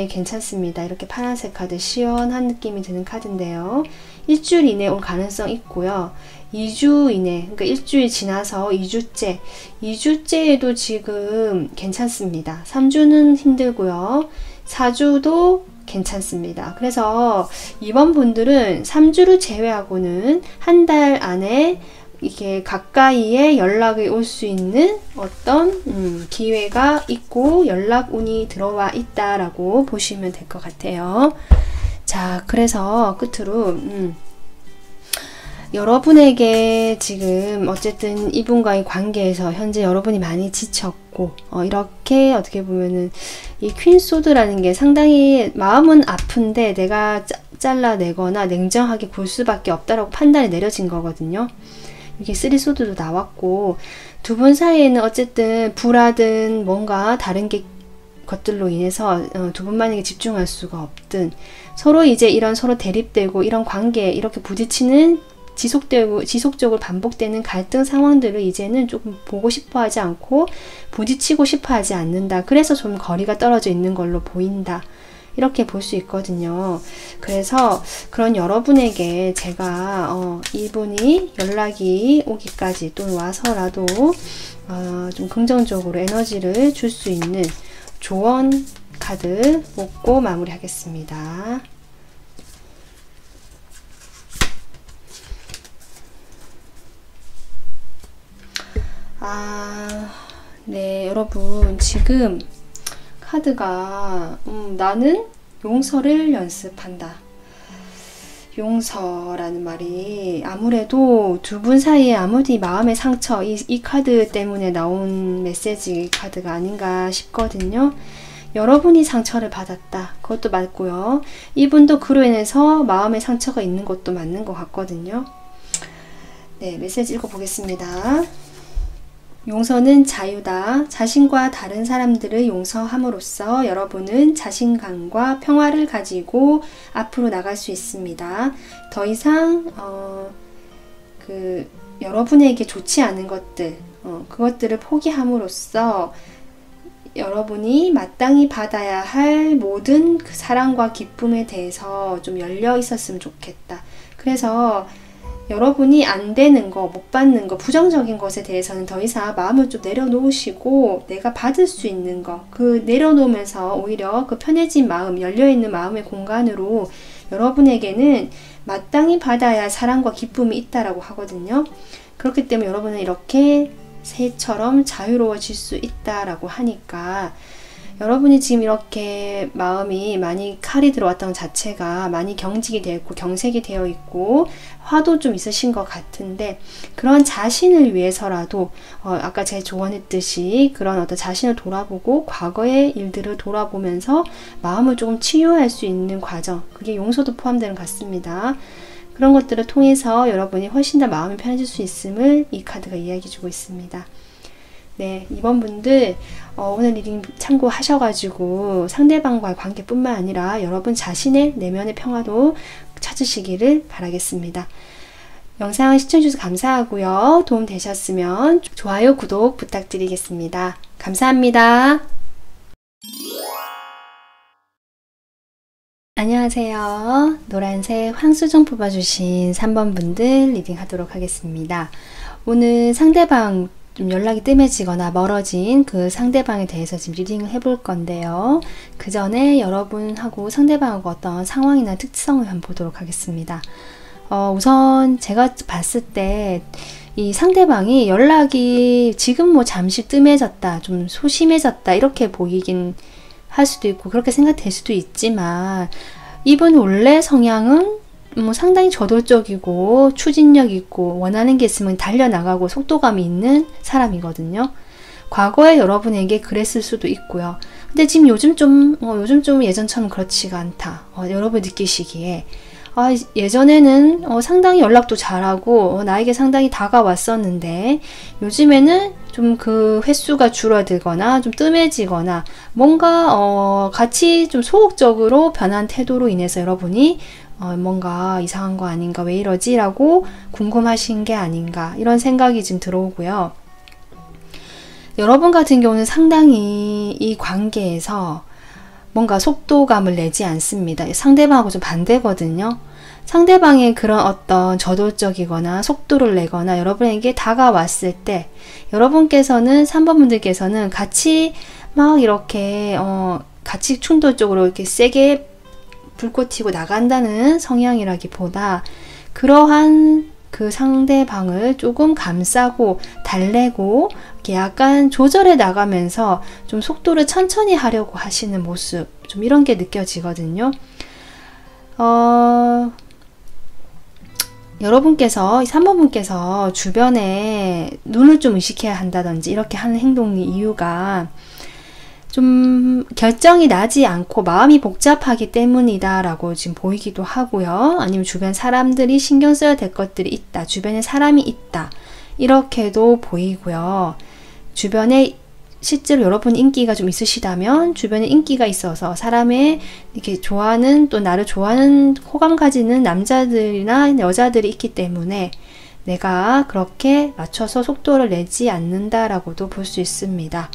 Speaker 1: 괜찮습니다. 이렇게 파란색 카드 시원한 느낌이 드는 카드인데요. 일주일 이내 올 가능성 있고요. 2주 이내, 그러니까 일주일 지나서 2주째에도 지금 괜찮습니다. 3주는 힘들고요. 4주도 괜찮습니다. 그래서 이번 분들은 3주를 제외하고는 한 달 안에 이게 가까이에 연락이 올 수 있는 어떤 기회가 있고 연락운이 들어와 있다라고 보시면 될 것 같아요. 자, 그래서 끝으로 여러분에게 지금 어쨌든 이분과의 관계에서 현재 여러분이 많이 지쳤고 이렇게 어떻게 보면은 이 퀸소드라는 게 상당히 마음은 아픈데 내가 잘라내거나 냉정하게 볼 수밖에 없다라고 판단이 내려진 거거든요. 이게 쓰리소드도 나왔고 두 분 사이에는 어쨌든 불화든 뭔가 다른 게 것들로 인해서 두 분만에게 집중할 수가 없든, 서로 이제 이런 서로 대립되고 이런 관계 이렇게 부딪히는 지속적으로 반복되는 갈등 상황들을 이제는 조금 보고 싶어 하지 않고 부딪히고 싶어 하지 않는다. 그래서 좀 거리가 떨어져 있는 걸로 보인다. 이렇게 볼 수 있거든요. 그래서 그런 여러분에게 제가 이분이 연락이 오기까지 또는 와서라도 좀 긍정적으로 에너지를 줄 수 있는 조언 카드 뽑고 마무리하겠습니다. 네, 여러분 지금 카드가 나는 용서를 연습한다. 용서라는 말이 아무래도 두 분 사이에 아무리 마음의 상처, 이 카드 때문에 나온 메시지 카드가 아닌가 싶거든요. 여러분이 상처를 받았다. 그것도 맞고요. 이분도 그로 인해서 마음의 상처가 있는 것도 맞는 것 같거든요. 네, 메시지 읽어보겠습니다. 용서는 자유다. 자신과 다른 사람들을 용서함으로써 여러분은 자신감과 평화를 가지고 앞으로 나갈 수 있습니다. 더 이상 여러분에게 좋지 않은 것들, 그것들을 포기함으로써 여러분이 마땅히 받아야 할 모든 그 사랑과 기쁨에 대해서 좀 열려 있었으면 좋겠다. 그래서 여러분이 안 되는 거, 못 받는 거, 부정적인 것에 대해서는 더 이상 마음을 좀 내려놓으시고 내가 받을 수 있는 거, 그 내려놓으면서 오히려 그 편해진 마음, 열려있는 마음의 공간으로 여러분에게는 마땅히 받아야 할 사랑과 기쁨이 있다라고 하거든요. 그렇기 때문에 여러분은 이렇게 새처럼 자유로워질 수 있다라고 하니까 여러분이 지금 이렇게 마음이 많이 칼이 들어왔던 것 자체가 많이 경직이 되어 있고 경색이 되어 있고 화도 좀 있으신 것 같은데, 그런 자신을 위해서라도 아까 제가 조언했듯이 그런 어떤 자신을 돌아보고 과거의 일들을 돌아보면서 마음을 조금 치유할 수 있는 과정, 그게 용서도 포함되는 것 같습니다. 그런 것들을 통해서 여러분이 훨씬 더 마음이 편해질 수 있음을 이 카드가 이야기해 주고 있습니다. 네, 이번 분들 오늘 리딩 참고하셔가지고 상대방과의 관계뿐만 아니라 여러분 자신의 내면의 평화도 찾으시기를 바라겠습니다. 영상 시청해주셔서 감사하고요. 도움 되셨으면 좋아요, 구독 부탁드리겠습니다. 감사합니다. 안녕하세요. 노란색 황수정 뽑아주신 3번 분들 리딩 하도록 하겠습니다. 오늘 상대방 좀 연락이 뜸해지거나 멀어진 그 상대방에 대해서 지금 리딩을 해볼 건데요. 그 전에 여러분하고 상대방하고 어떤 상황이나 특성을 한번 보도록 하겠습니다. 우선 제가 봤을 때 이 상대방이 연락이 지금 뭐 잠시 뜸해졌다, 좀 소심해졌다 이렇게 보이긴 할 수도 있고 그렇게 생각될 수도 있지만, 이분 원래 성향은 뭐 상당히 저돌적이고 추진력 있고 원하는 게 있으면 달려나가고 속도감이 있는 사람이거든요. 과거에 여러분에게 그랬을 수도 있고요. 근데 지금 요즘 좀 예전처럼 그렇지가 않다. 여러분 느끼시기에 예전에는 상당히 연락도 잘하고 나에게 상당히 다가왔었는데 요즘에는 좀 그 횟수가 줄어들거나 좀 뜸해지거나 뭔가 같이 좀 소극적으로 변한 태도로 인해서 여러분이 뭔가 이상한 거 아닌가, 왜 이러지? 라고 궁금하신 게 아닌가, 이런 생각이 지금 들어오고요. 여러분 같은 경우는 상당히 이 관계에서 뭔가 속도감을 내지 않습니다. 상대방하고 좀 반대거든요. 상대방의 그런 어떤 저돌적이거나 속도를 내거나 여러분에게 다가왔을 때 여러분께서는 3번 분들께서는 같이 막 이렇게 같이 충동적으로 이렇게 세게 불꽃 튀고 나간다는 성향이라기보다 그러한 그 상대방을 조금 감싸고 달래고 이렇게 약간 조절해 나가면서 좀 속도를 천천히 하려고 하시는 모습, 좀 이런 게 느껴지거든요. 여러분께서 3번 분께서 주변에 눈을 좀 의식해야 한다든지 이렇게 하는 행동의 이유가 좀 결정이 나지 않고 마음이 복잡하기 때문이다 라고 지금 보이기도 하고요. 아니면 주변 사람들이 신경 써야 될 것들이 있다, 주변에 사람이 있다, 이렇게도 보이고요. 주변에 실제로 여러분 인기가 좀 있으시다면 주변에 인기가 있어서 사람의 이렇게 좋아하는 또 나를 좋아하는 호감 가지는 남자들이나 여자들이 있기 때문에 내가 그렇게 맞춰서 속도를 내지 않는다라고도 볼 수 있습니다.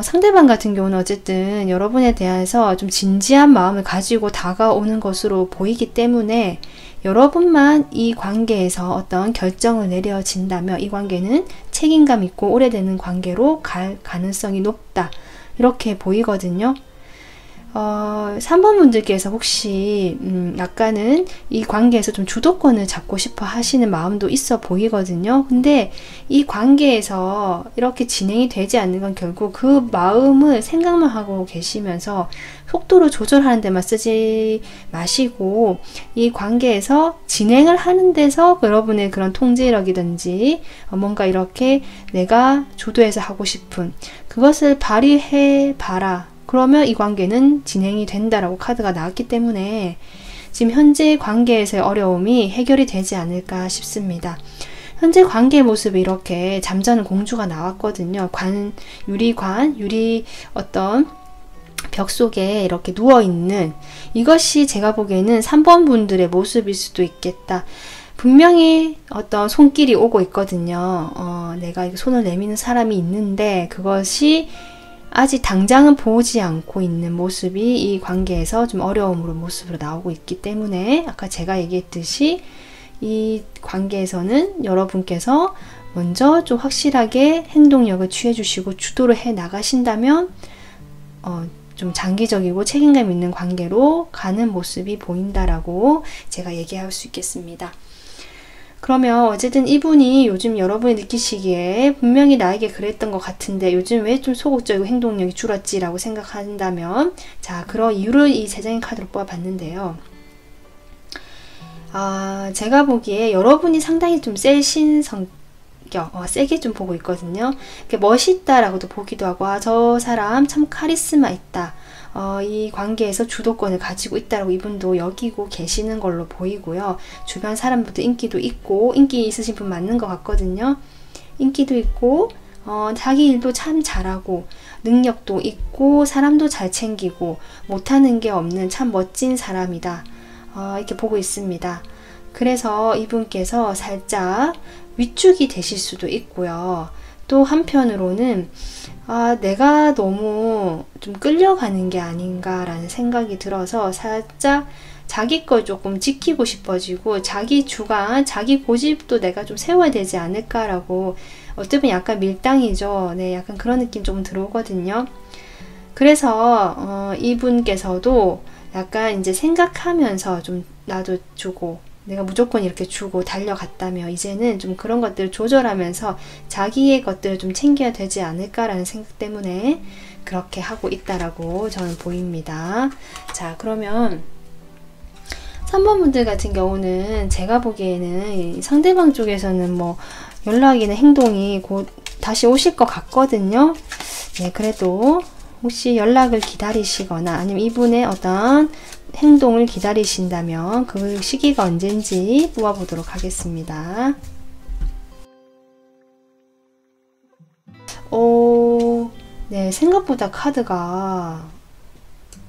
Speaker 1: 상대방 같은 경우는 어쨌든 여러분에 대해서 좀 진지한 마음을 가지고 다가오는 것으로 보이기 때문에 여러분만 이 관계에서 어떤 결정을 내려진다면 이 관계는 책임감 있고 오래되는 관계로 갈 가능성이 높다. 이렇게 보이거든요. 3번 분들께서 혹시 약간은 이 관계에서 좀 주도권을 잡고 싶어 하시는 마음도 있어 보이거든요. 근데 이 관계에서 이렇게 진행이 되지 않는 건 결국 그 마음을 생각만 하고 계시면서 속도를 조절하는 데만 쓰지 마시고 이 관계에서 진행을 하는 데서 여러분의 그런 통제력이든지 뭔가 이렇게 내가 주도해서 하고 싶은 그것을 발휘해 봐라. 그러면 이 관계는 진행이 된다라고 카드가 나왔기 때문에 지금 현재 관계에서의 어려움이 해결이 되지 않을까 싶습니다. 현재 관계의 모습이 이렇게 잠자는 공주가 나왔거든요. 유리 어떤 벽 속에 이렇게 누워있는 이것이 제가 보기에는 3번 분들의 모습일 수도 있겠다. 분명히 어떤 손길이 오고 있거든요. 내가 손을 내미는 사람이 있는데 그것이 아직 당장은 보지 않고 있는 모습이 이 관계에서 좀 어려움으로 모습으로 나오고 있기 때문에 아까 제가 얘기했듯이 이 관계에서는 여러분께서 먼저 좀 확실하게 행동력을 취해 주시고 주도를 해 나가신다면 좀 장기적이고 책임감 있는 관계로 가는 모습이 보인다라고 제가 얘기할 수 있겠습니다. 그러면 어쨌든 이분이 요즘 여러분이 느끼시기에 분명히 나에게 그랬던 것 같은데 요즘 왜 좀 소극적이고 행동력이 줄었지라고 생각한다면 자, 그런 이유를 이 3장의 카드로 뽑아봤는데요. 제가 보기에 여러분이 상당히 좀 세신 성격, 세게 좀 보고 있거든요. 멋있다라고도 보기도 하고 저 사람 참 카리스마 있다. 이 관계에서 주도권을 가지고 있다라고 이분도 여기고 계시는 걸로 보이고요. 주변 사람들도 인기도 있고 인기 있으신 분 맞는 것 같거든요. 인기도 있고 자기 일도 참 잘하고 능력도 있고 사람도 잘 챙기고 못하는 게 없는 참 멋진 사람이다. 이렇게 보고 있습니다. 그래서 이분께서 살짝 위축이 되실 수도 있고요. 또 한편으로는 내가 너무 좀 끌려가는 게 아닌가라는 생각이 들어서 살짝 자기 걸 조금 지키고 싶어지고 자기 주관, 자기 고집도 내가 좀 세워야 되지 않을까라고 어떻게 보면 약간 밀당이죠. 네, 약간 그런 느낌 좀 들어오거든요. 그래서 이분께서도 약간 이제 생각하면서 좀 놔두고 내가 무조건 이렇게 주고 달려갔다며 이제는 좀 그런 것들을 조절하면서 자기의 것들을 좀 챙겨야 되지 않을까라는 생각 때문에 그렇게 하고 있다라고 저는 보입니다. 자, 그러면 3번 분들 같은 경우는 제가 보기에는 상대방 쪽에서는 뭐 연락이나 행동이 곧 다시 오실 것 같거든요. 네, 그래도 혹시 연락을 기다리시거나 아니면 이분의 어떤 행동을 기다리신다면 그 시기가 언젠지 뽑아보도록 하겠습니다. 네, 생각보다 카드가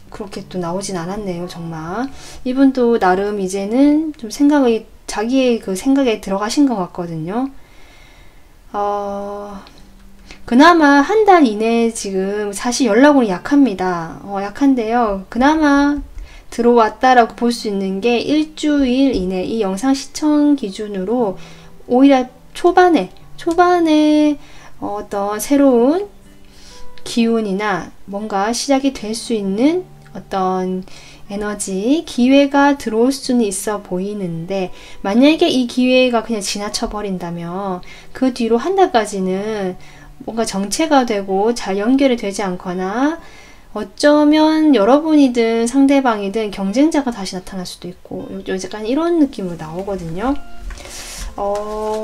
Speaker 1: 그렇게 또 나오진 않았네요. 정말 이분도 나름 이제는 좀 자기의 그 생각에 들어가신 것 같거든요. 그나마 한 달 이내에 지금 사실 연락으로 약합니다. 약한데요. 그나마 들어왔다라고 볼 수 있는 게 일주일 이내 이 영상 시청 기준으로 오히려 초반에 어떤 새로운 기운이나 뭔가 시작이 될 수 있는 어떤 에너지, 기회가 들어올 수는 있어 보이는데 만약에 이 기회가 그냥 지나쳐 버린다면 그 뒤로 한 달까지는 뭔가 정체가 되고 잘 연결이 되지 않거나 어쩌면 여러분이든 상대방이든 경쟁자가 다시 나타날 수도 있고 약간 이런 느낌으로 나오거든요.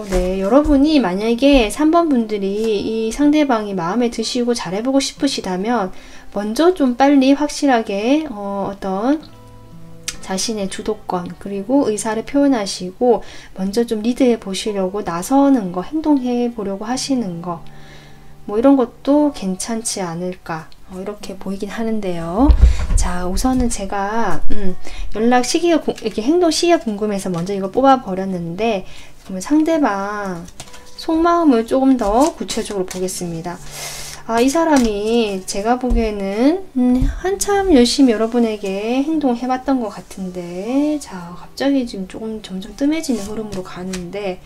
Speaker 1: 네, 여러분이 만약에 3번 분들이 이 상대방이 마음에 드시고 잘해보고 싶으시다면 먼저 좀 빨리 확실하게 어떤 자신의 주도권 그리고 의사를 표현하시고 먼저 좀 리드해 보시려고 나서는 거, 행동해 보려고 하시는 거 뭐 이런 것도 괜찮지 않을까 이렇게 보이긴 하는데요. 자, 우선은 제가 연락 시기가 이렇게 행동 시기가 궁금해서 먼저 이거 뽑아 버렸는데, 그러면 상대방 속마음을 조금 더 구체적으로 보겠습니다. 이 사람이 제가 보기에는 한참 열심히 여러분에게 행동을 해봤던 것 같은데, 자, 갑자기 지금 조금 점점 뜸해지는 흐름으로 가는데,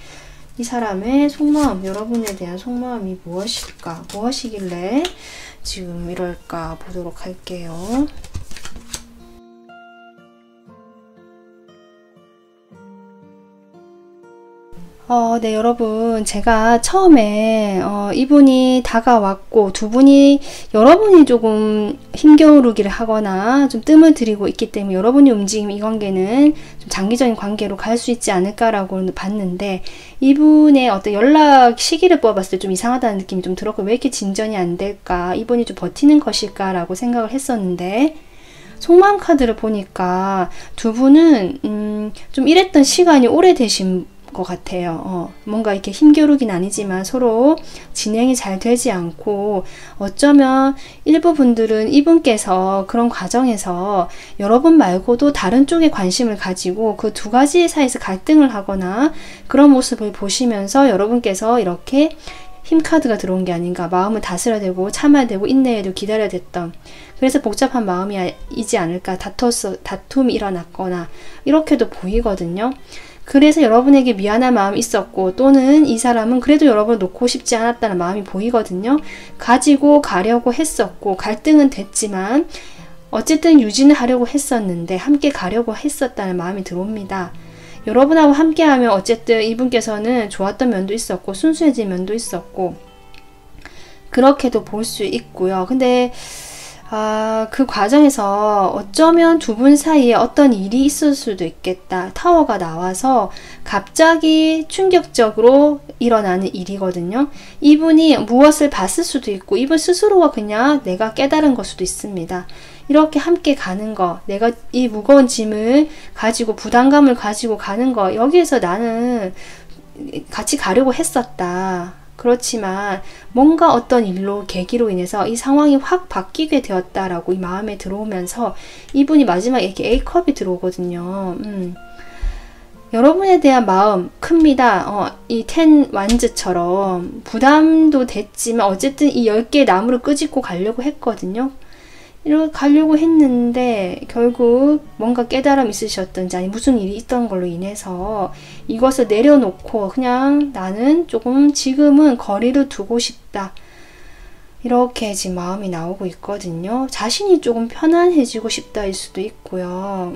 Speaker 1: 이 사람의 속마음, 여러분에 대한 속마음이 무엇일까? 무엇이길래 지금 이럴까 보도록 할게요. 네, 여러분. 제가 처음에, 이분이 다가왔고, 두 분이, 여러분이 조금 힘겨루기를 하거나, 좀 뜸을 들이고 있기 때문에, 여러분의 움직임, 이 관계는 좀 장기적인 관계로 갈 수 있지 않을까라고 봤는데, 이분의 어떤 연락 시기를 뽑아봤을 때 좀 이상하다는 느낌이 좀 들었고, 왜 이렇게 진전이 안 될까? 이분이 좀 버티는 것일까라고 생각을 했었는데, 속마음 카드를 보니까 두 분은, 좀 이랬던 시간이 오래되신 것 같아요. 뭔가 이렇게 힘겨루긴 아니지만 서로 진행이 잘 되지 않고, 어쩌면 일부 분들은 이분께서 그런 과정에서 여러분 말고도 다른 쪽에 관심을 가지고 그 두 가지 사이에서 갈등을 하거나 그런 모습을 보시면서 여러분께서 이렇게 힘카드가 들어온 게 아닌가, 마음을 다스려야 되고 참아야 되고 인내해야 되고 기다려야 됐던, 그래서 복잡한 마음이지 않을까, 다툼이 일어났거나 이렇게도 보이거든요. 그래서 여러분에게 미안한 마음이 있었고, 또는 이 사람은 그래도 여러분을 놓고 싶지 않았다는 마음이 보이거든요. 가지고 가려고 했었고, 갈등은 됐지만 어쨌든 유지는 하려고 했었는데 함께 가려고 했었다는 마음이 들어옵니다. 여러분하고 함께하면 어쨌든 이분께서는 좋았던 면도 있었고 순수해진 면도 있었고 그렇게도 볼 수 있고요. 근데 그 과정에서 어쩌면 두 분 사이에 어떤 일이 있을 수도 있겠다. 타워가 나와서 갑자기 충격적으로 일어나는 일이거든요. 이분이 무엇을 봤을 수도 있고, 이분 스스로가 그냥 내가 깨달은 걸 수도 있습니다. 이렇게 함께 가는 거, 내가 이 무거운 짐을 가지고 부담감을 가지고 가는 거, 여기에서 나는 같이 가려고 했었다. 그렇지만 뭔가 어떤 일로 계기로 인해서 이 상황이 확 바뀌게 되었다라고 이 마음에 들어오면서 이분이 마지막에 이렇게 A컵이 들어오거든요. 여러분에 대한 마음 큽니다. 이 텐 완즈처럼 부담도 됐지만 어쨌든 이 10개의 나무를 끄집고 가려고 했거든요. 이렇게 가려고 했는데 결국 뭔가 깨달음이 있으셨던지 아니 무슨 일이 있던 걸로 인해서 이것을 내려놓고 그냥 나는 조금 지금은 거리를 두고 싶다. 이렇게 지금 마음이 나오고 있거든요. 자신이 조금 편안해지고 싶다일 수도 있고요.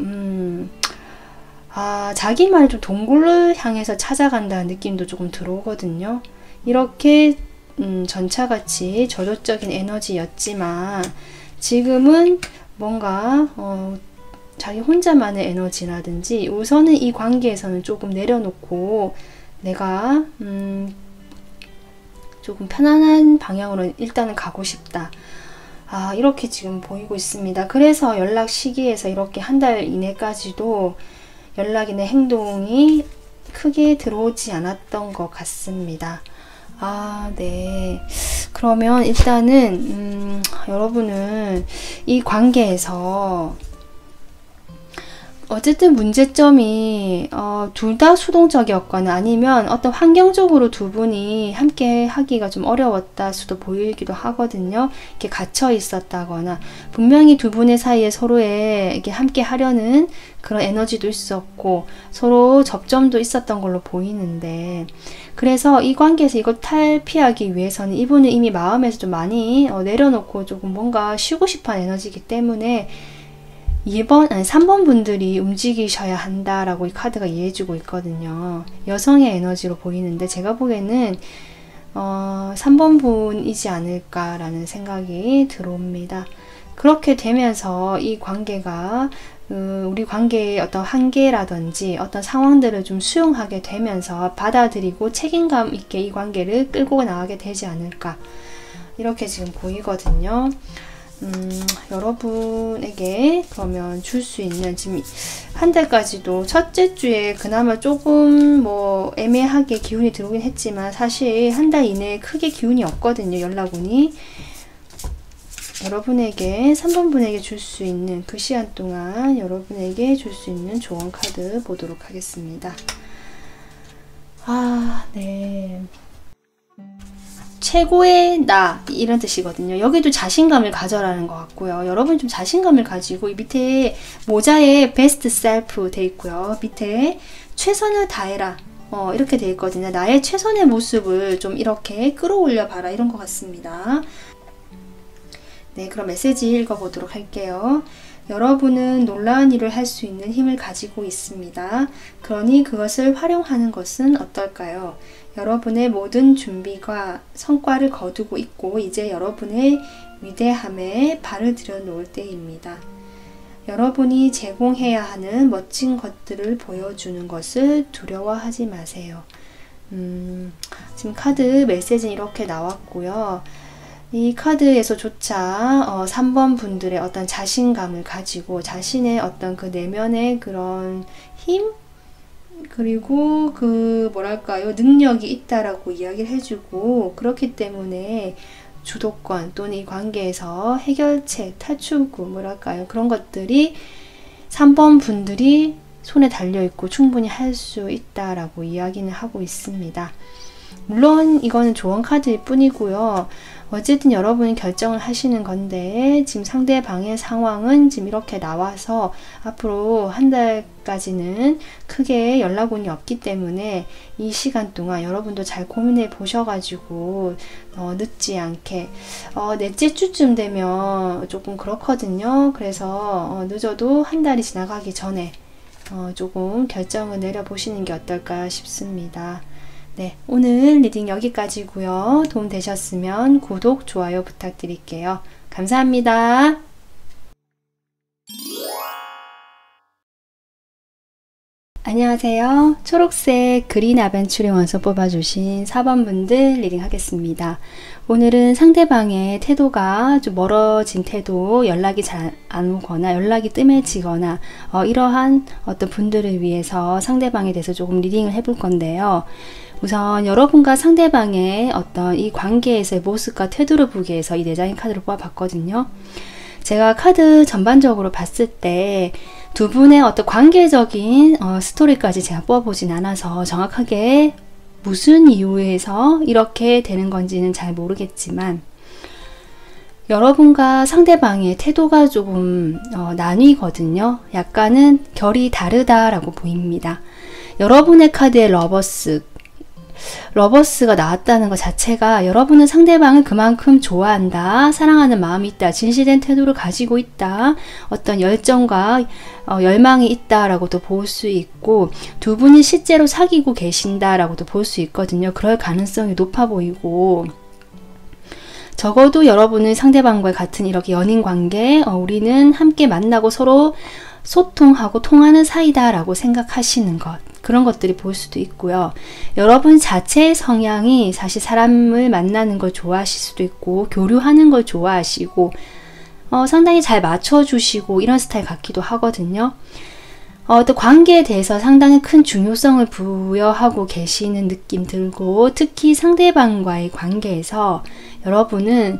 Speaker 1: 자기 말이 좀 동굴을 향해서 찾아간다는 느낌도 조금 들어오거든요. 이렇게 전차같이 저조적인 에너지였지만 지금은 뭔가 자기 혼자만의 에너지라든지 우선은 이 관계에서는 조금 내려놓고 내가 조금 편안한 방향으로 일단은 가고 싶다. 이렇게 지금 보이고 있습니다. 그래서 연락 시기에서 이렇게 한 달 이내까지도 연락이나 행동이 크게 들어오지 않았던 것 같습니다. 네. 그러면 일단은 여러분은 이 관계에서 어쨌든 문제점이 둘 다 수동적이었거나 아니면 어떤 환경적으로 두 분이 함께 하기가 좀 어려웠다 수도 보이기도 하거든요. 이렇게 갇혀 있었다거나 분명히 두 분의 사이에 서로에 이렇게 함께 하려는 그런 에너지도 있었고 서로 접점도 있었던 걸로 보이는데 그래서 이 관계에서 이걸 탈피하기 위해서는 이분은 이미 마음에서 좀 많이 내려놓고 조금 뭔가 쉬고 싶어하는 에너지이기 때문에 3번 분들이 움직이셔야 한다라고 이 카드가 이해해주고 있거든요. 여성의 에너지로 보이는데 제가 보기에는 3번 분이지 않을까라는 생각이 들어옵니다. 그렇게 되면서 이 관계가 우리 관계의 어떤 한계라든지 어떤 상황들을 좀 수용하게 되면서 받아들이고 책임감 있게 이 관계를 끌고 나가게 되지 않을까 이렇게 지금 보이거든요. 여러분에게 그러면 줄 수 있는, 지금 한 달까지도 첫째 주에 그나마 조금 뭐 애매하게 기운이 들어오긴 했지만 사실 한 달 이내에 크게 기운이 없거든요. 연락운이. 여러분에게 3번 분에게 줄 수 있는 그 시간 동안 여러분에게 줄 수 있는 조언 카드 보도록 하겠습니다. 네. 최고의 나, 이런 뜻이거든요. 여기도 자신감을 가져라는 것 같고요. 여러분 좀 자신감을 가지고, 이 밑에 모자에 베스트 셀프 돼 있고요. 밑에 최선을 다해라, 이렇게 돼 있거든요. 나의 최선의 모습을 좀 이렇게 끌어올려 봐라, 이런 것 같습니다. 네, 그럼 메시지 읽어보도록 할게요. 여러분은 놀라운 일을 할 수 있는 힘을 가지고 있습니다. 그러니 그것을 활용하는 것은 어떨까요? 여러분의 모든 준비가 성과를 거두고 있고 이제 여러분의 위대함에 발을 들여놓을 때입니다. 여러분이 제공해야 하는 멋진 것들을 보여주는 것을 두려워하지 마세요. 지금 카드 메시지는 이렇게 나왔고요. 이 카드에서조차 3번 분들의 어떤 자신감을 가지고 자신의 어떤 그 내면의 그런 힘, 그리고 그 뭐랄까요, 능력이 있다라고 이야기를 해주고, 그렇기 때문에 주도권 또는 이 관계에서 해결책, 탈출구, 뭐랄까요, 그런 것들이 3번 분들이 손에 달려있고 충분히 할 수 있다라고 이야기는 하고 있습니다. 물론 이거는 조언 카드일 뿐이고요. 어쨌든 여러분이 결정을 하시는 건데, 지금 상대방의 상황은 지금 이렇게 나와서 앞으로 한 달까지는 크게 연락운이 없기 때문에 이 시간 동안 여러분도 잘 고민해 보셔가지고 늦지 않게, 넷째 주쯤 되면 조금 그렇거든요. 그래서 늦어도 한 달이 지나가기 전에 조금 결정을 내려보시는 게 어떨까 싶습니다. 네, 오늘 리딩 여기까지고요. 도움 되셨으면 구독, 좋아요 부탁드릴게요. 감사합니다. 안녕하세요. 초록색 그린 아벤츄리 원소 뽑아주신 4번 분들 리딩 하겠습니다. 오늘은 상대방의 태도가 좀 멀어진 태도, 연락이 잘 안 오거나 연락이 뜸해지거나 이러한 어떤 분들을 위해서 상대방에 대해서 조금 리딩을 해볼 건데요. 우선 여러분과 상대방의 어떤 이 관계에서의 모습과 태도를 보기 위해서 이 4장의 카드를 뽑아봤거든요. 제가 카드 전반적으로 봤을 때 두 분의 어떤 관계적인 스토리까지 제가 뽑아보진 않아서 정확하게 무슨 이유에서 이렇게 되는 건지는 잘 모르겠지만, 여러분과 상대방의 태도가 조금 나뉘거든요. 약간은 결이 다르다라고 보입니다. 여러분의 카드에 러버스가 나왔다는 것 자체가 여러분은 상대방을 그만큼 좋아한다, 사랑하는 마음이 있다, 진실된 태도를 가지고 있다, 어떤 열정과 열망이 있다라고도 볼 수 있고, 두 분이 실제로 사귀고 계신다라고도 볼 수 있거든요. 그럴 가능성이 높아 보이고, 적어도 여러분은 상대방과 같은 이렇게 연인 관계, 우리는 함께 만나고 서로 소통하고 통하는 사이다 라고 생각하시는 것, 그런 것들이 보일 수도 있고요. 여러분 자체의 성향이 사실 사람을 만나는 걸 좋아하실 수도 있고, 교류하는 걸 좋아하시고, 상당히 잘 맞춰주시고 이런 스타일 같기도 하거든요. 또 관계에 대해서 상당히 큰 중요성을 부여하고 계시는 느낌 들고, 특히 상대방과의 관계에서 여러분은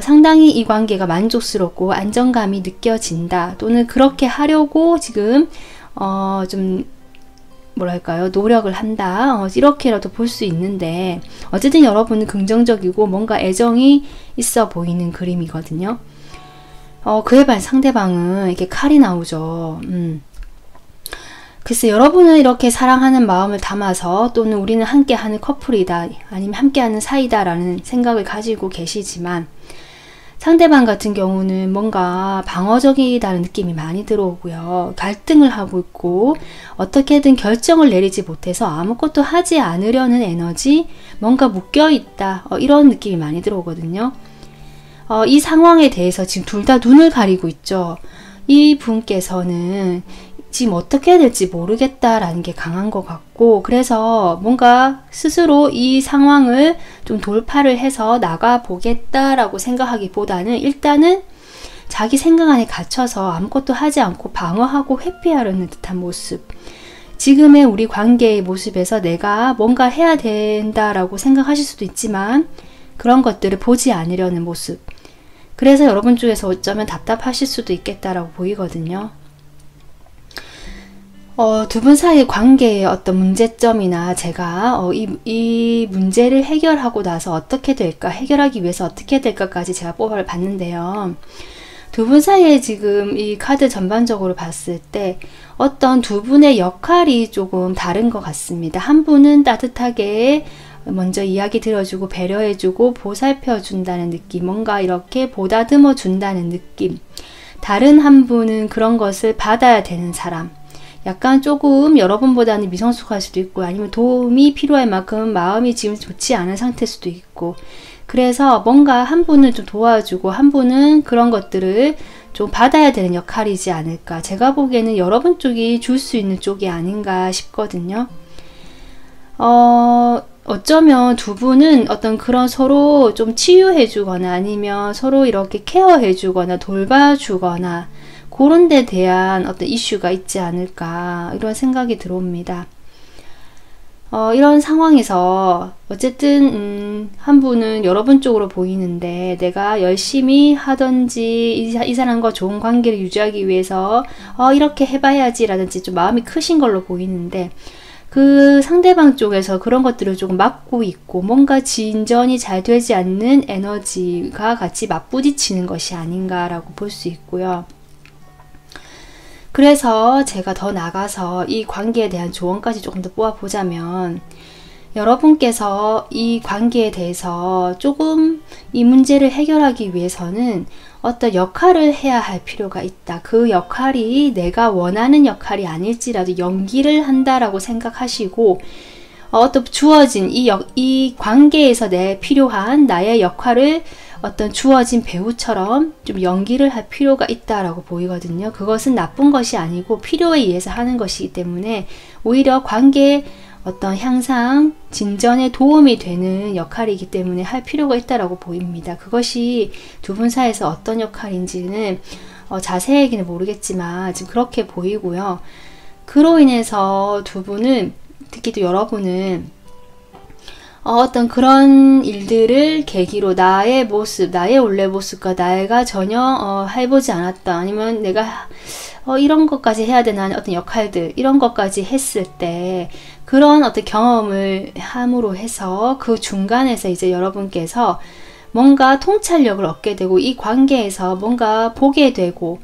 Speaker 1: 상당히 이 관계가 만족스럽고 안정감이 느껴진다, 또는 그렇게 하려고 지금 좀 뭐랄까요, 노력을 한다, 이렇게라도 볼 수 있는데, 어쨌든 여러분은 긍정적이고 뭔가 애정이 있어 보이는 그림이거든요. 그에 반해 상대방은 이렇게 칼이 나오죠. 글쎄, 여러분은 이렇게 사랑하는 마음을 담아서, 또는 우리는 함께하는 커플이다, 아니면 함께하는 사이다 라는 생각을 가지고 계시지만, 상대방 같은 경우는 뭔가 방어적이다는 느낌이 많이 들어오고요. 갈등을 하고 있고, 어떻게든 결정을 내리지 못해서 아무것도 하지 않으려는 에너지, 뭔가 묶여있다, 이런 느낌이 많이 들어오거든요. 이 상황에 대해서 지금 둘 다 눈을 가리고 있죠. 이 분께서는 지금 어떻게 해야 될지 모르겠다라는 게 강한 것 같고, 그래서 뭔가 스스로 이 상황을 좀 돌파를 해서 나가 보겠다라고 생각하기보다는 일단은 자기 생각 안에 갇혀서 아무것도 하지 않고 방어하고 회피하려는 듯한 모습. 지금의 우리 관계의 모습에서 내가 뭔가 해야 된다라고 생각하실 수도 있지만 그런 것들을 보지 않으려는 모습. 그래서 여러분 쪽에서 어쩌면 답답하실 수도 있겠다라고 보이거든요. 두 분 사이의 관계의 어떤 문제점이나 제가 이 문제를 해결하고 나서 어떻게 될까, 해결하기 위해서 어떻게 될까까지 제가 뽑아봤는데요. 두 분 사이에 지금 이 카드 전반적으로 봤을 때 어떤 두 분의 역할이 조금 다른 것 같습니다. 한 분은 따뜻하게 먼저 이야기 들어주고 배려해주고 보살펴준다는 느낌, 뭔가 이렇게 보다듬어 준다는 느낌. 다른 한 분은 그런 것을 받아야 되는 사람. 약간 조금 여러분보다는 미성숙할 수도 있고 아니면 도움이 필요할 만큼 마음이 지금 좋지 않은 상태일 수도 있고, 그래서 뭔가 한 분은 좀 도와주고 한 분은 그런 것들을 좀 받아야 되는 역할이지 않을까. 제가 보기에는 여러분 쪽이 줄 수 있는 쪽이 아닌가 싶거든요. 어쩌면 두 분은 어떤 그런 서로 좀 치유해 주거나 아니면 서로 이렇게 케어해 주거나 돌봐주거나 그런 데 대한 어떤 이슈가 있지 않을까, 이런 생각이 들어옵니다. 이런 상황에서 어쨌든 한 분은 여러분 쪽으로 보이는데 내가 열심히 하든지 이 사람과 좋은 관계를 유지하기 위해서 이렇게 해봐야지 라든지 좀 마음이 크신 걸로 보이는데, 그 상대방 쪽에서 그런 것들을 조금 막고 있고 뭔가 진전이 잘 되지 않는 에너지가 같이 맞부딪히는 것이 아닌가라고 볼 수 있고요. 그래서 제가 더 나가서 이 관계에 대한 조언까지 조금 더 뽑아보자면, 여러분께서 이 관계에 대해서 조금 이 문제를 해결하기 위해서는 어떤 역할을 해야 할 필요가 있다. 그 역할이 내가 원하는 역할이 아닐지라도 연기를 한다라고 생각하시고, 어떤 주어진 이 관계에서 내 필요한 나의 역할을 어떤 주어진 배우처럼 좀 연기를 할 필요가 있다라고 보이거든요. 그것은 나쁜 것이 아니고 필요에 의해서 하는 것이기 때문에 오히려 관계의 어떤 향상, 진전에 도움이 되는 역할이기 때문에 할 필요가 있다라고 보입니다. 그것이 두 분 사이에서 어떤 역할인지는 자세하게는 모르겠지만 지금 그렇게 보이고요. 그로 인해서 두 분은, 특히 또 여러분은 어떤 그런 일들을 계기로 나의 모습, 나의 원래 모습과 내가 전혀 해보지 않았던, 아니면 내가 이런 것까지 해야 되나 하는 어떤 역할들, 이런 것까지 했을 때 그런 어떤 경험을 함으로 해서 그 중간에서 이제 여러분께서 뭔가 통찰력을 얻게 되고 이 관계에서 뭔가 보게 되고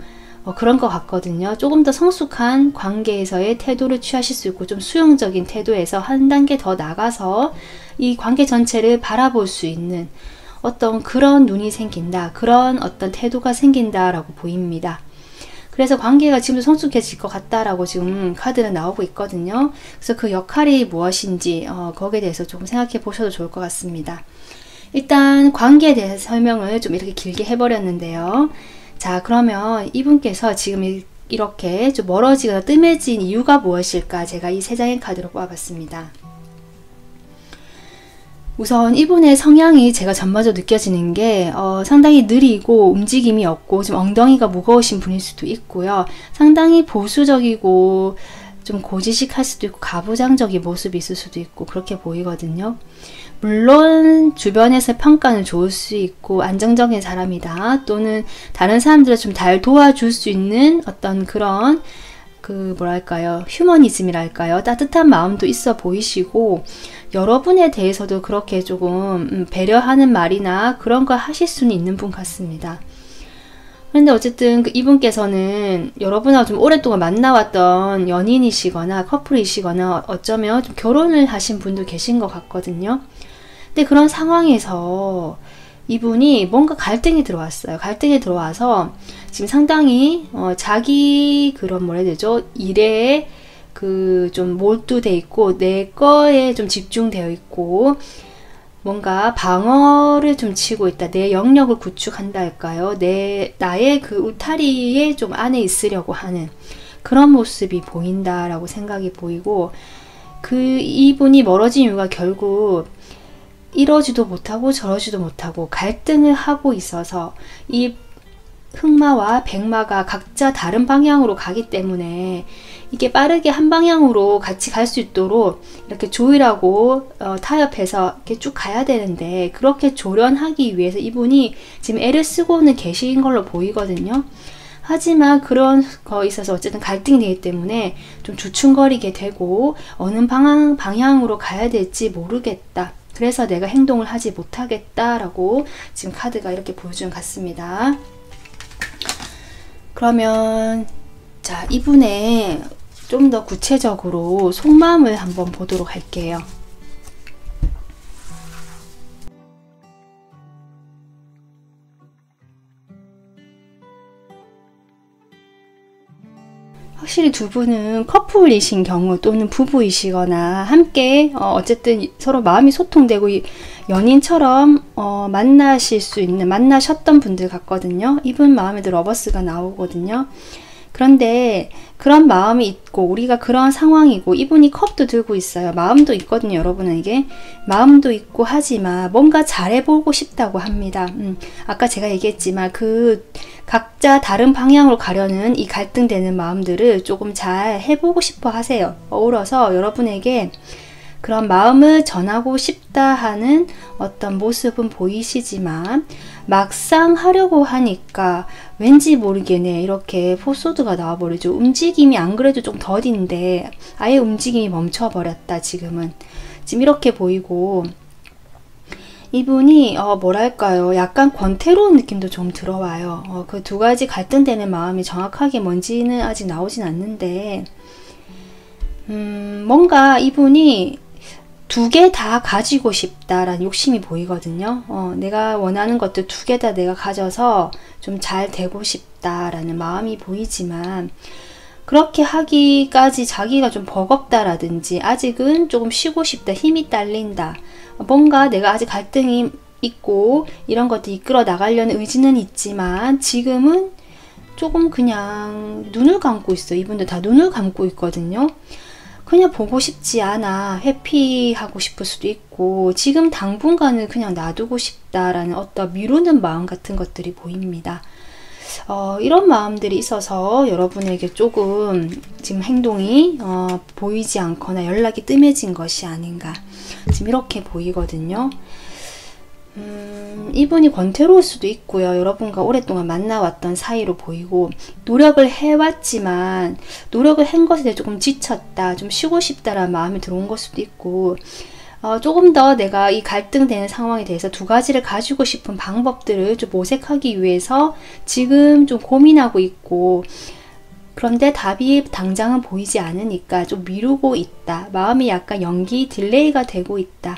Speaker 1: 그런 것 같거든요. 조금 더 성숙한 관계에서의 태도를 취하실 수 있고 좀 수용적인 태도에서 한 단계 더 나가서 이 관계 전체를 바라볼 수 있는 어떤 그런 눈이 생긴다, 그런 어떤 태도가 생긴다라고 보입니다. 그래서 관계가 지금 성숙해질 것 같다라고 지금 카드는 나오고 있거든요. 그래서 그 역할이 무엇인지 거기에 대해서 조금 생각해 보셔도 좋을 것 같습니다. 일단 관계에 대해서 설명을 좀 이렇게 길게 해버렸는데요. 자, 그러면 이분께서 지금 이렇게 좀 멀어지거나 뜸해진 이유가 무엇일까? 제가 이 세 장의 카드로 뽑아봤습니다. 우선 이분의 성향이 제가 전반적으로 느껴지는 게 상당히 느리고 움직임이 없고 좀 엉덩이가 무거우신 분일 수도 있고요. 상당히 보수적이고 좀 고지식할 수도 있고 가부장적인 모습이 있을 수도 있고 그렇게 보이거든요. 물론 주변에서 평가는 좋을 수 있고 안정적인 사람이다, 또는 다른 사람들을 좀 잘 도와줄 수 있는 어떤 그런 뭐랄까요, 휴머니즘이랄까요, 따뜻한 마음도 있어 보이시고 여러분에 대해서도 그렇게 조금 배려하는 말이나 그런 걸 하실 수는 있는 분 같습니다. 그런데 어쨌든 이분께서는 여러분하고 좀 오랫동안 만나왔던 연인이시거나 커플이시거나 어쩌면 좀 결혼을 하신 분도 계신 것 같거든요. 근데 그런 상황에서 이분이 뭔가 갈등이 들어왔어요. 갈등이 들어와서 지금 상당히 자기 그런 뭐라 해야 되죠? 일에 좀 몰두돼 있고 내 거에 좀 집중되어 있고 뭔가 방어를 좀 치고 있다. 내 영역을 구축한다 할까요? 나의 그 울타리에 좀 안에 있으려고 하는 그런 모습이 보인다라고 생각이 보이고, 이분이 멀어진 이유가 결국 이러지도 못하고 저러지도 못하고 갈등을 하고 있어서 흑마와 백마가 각자 다른 방향으로 가기 때문에 이게 빠르게 한 방향으로 같이 갈 수 있도록 이렇게 조율하고 타협해서 이렇게 쭉 가야 되는데, 그렇게 조련하기 위해서 이분이 지금 애를 쓰고는 계신 걸로 보이거든요. 하지만 그런 거 있어서 어쨌든 갈등이 되기 때문에 좀 주춤거리게 되고, 어느 방향으로 가야 될지 모르겠다, 그래서 내가 행동을 하지 못하겠다라고 지금 카드가 이렇게 보여주는 것 같습니다. 그러면 자, 이분의 좀 더 구체적으로 속마음을 한번 보도록 할게요. 확실히 두 분은 커플이신 경우 또는 부부이시거나 함께 어쨌든 서로 마음이 소통되고 연인처럼 만나실 수 있는, 만나셨던 분들 같거든요. 이분 마음에도 러버스가 나오거든요. 그런데 그런 마음이 있고 우리가 그런 상황이고, 이분이 컵도 들고 있어요. 마음도 있거든요. 여러분에게 마음도 있고, 하지만 뭔가 잘해보고 싶다고 합니다. 아까 제가 얘기했지만 그 각자 다른 방향으로 가려는 이 갈등되는 마음들을 조금 잘 해보고 싶어 하세요. 어우러서 여러분에게 그런 마음을 전하고 싶다 하는 어떤 모습은 보이시지만, 막상 하려고 하니까 왠지 모르겠네, 이렇게 포소드가 나와버리죠. 움직임이 안 그래도 좀 더딘데 아예 움직임이 멈춰버렸다. 지금 이렇게 보이고, 이분이 뭐랄까요, 약간 권태로운 느낌도 좀 들어와요. 그 두 가지 갈등되는 마음이 정확하게 뭔지는 아직 나오진 않는데, 뭔가 이분이 두 개 다 가지고 싶다라는 욕심이 보이거든요. 내가 원하는 것들 두 개 다 내가 가져서 좀 잘 되고 싶다라는 마음이 보이지만, 그렇게 하기까지 자기가 좀 버겁다라든지 아직은 조금 쉬고 싶다, 힘이 딸린다, 뭔가 내가 아직 갈등이 있고 이런 것들 이끌어 나가려는 의지는 있지만 지금은 조금 그냥 눈을 감고 있어요. 이분들 다 눈을 감고 있거든요. 그냥 보고 싶지 않아, 회피하고 싶을 수도 있고, 지금 당분간은 그냥 놔두고 싶다라는 어떤 미루는 마음 같은 것들이 보입니다. 이런 마음들이 있어서 여러분에게 조금 지금 행동이 보이지 않거나 연락이 뜸해진 것이 아닌가, 지금 이렇게 보이거든요. 이분이 권태로울 수도 있고요. 여러분과 오랫동안 만나왔던 사이로 보이고, 노력을 해왔지만 노력을 한 것에 대해 조금 지쳤다, 좀 쉬고 싶다라는 마음이 들어온 걸 수도 있고, 조금 더 내가 이 갈등되는 상황에 대해서 두 가지를 가지고 싶은 방법들을 좀 모색하기 위해서 지금 좀 고민하고 있고, 그런데 답이 당장은 보이지 않으니까 좀 미루고 있다, 마음이 약간 연기, 딜레이가 되고 있다,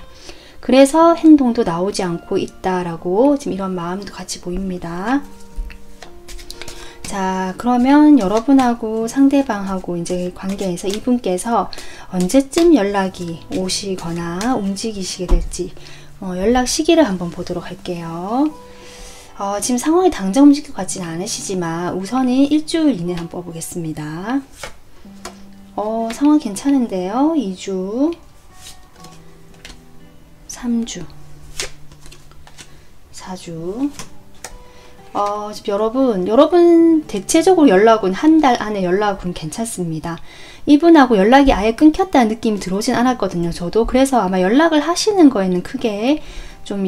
Speaker 1: 그래서 행동도 나오지 않고 있다라고 지금 이런 마음도 같이 보입니다. 자, 그러면 여러분하고 상대방하고 이제 관계에서 이분께서 언제쯤 연락이 오시거나 움직이시게 될지 연락 시기를 한번 보도록 할게요. 지금 상황이 당장 움직일 것 같지는 않으시지만 우선은 일주일 이내 한번 뽑아보겠습니다. 상황 괜찮은데요. 2주, 3주, 4주. 여러분 대체적으로 연락은 한 달 안에 연락은 괜찮습니다. 이분하고 연락이 아예 끊겼다는 느낌이 들어오진 않았거든요. 저도. 그래서 아마 연락을 하시는 거에는 크게 좀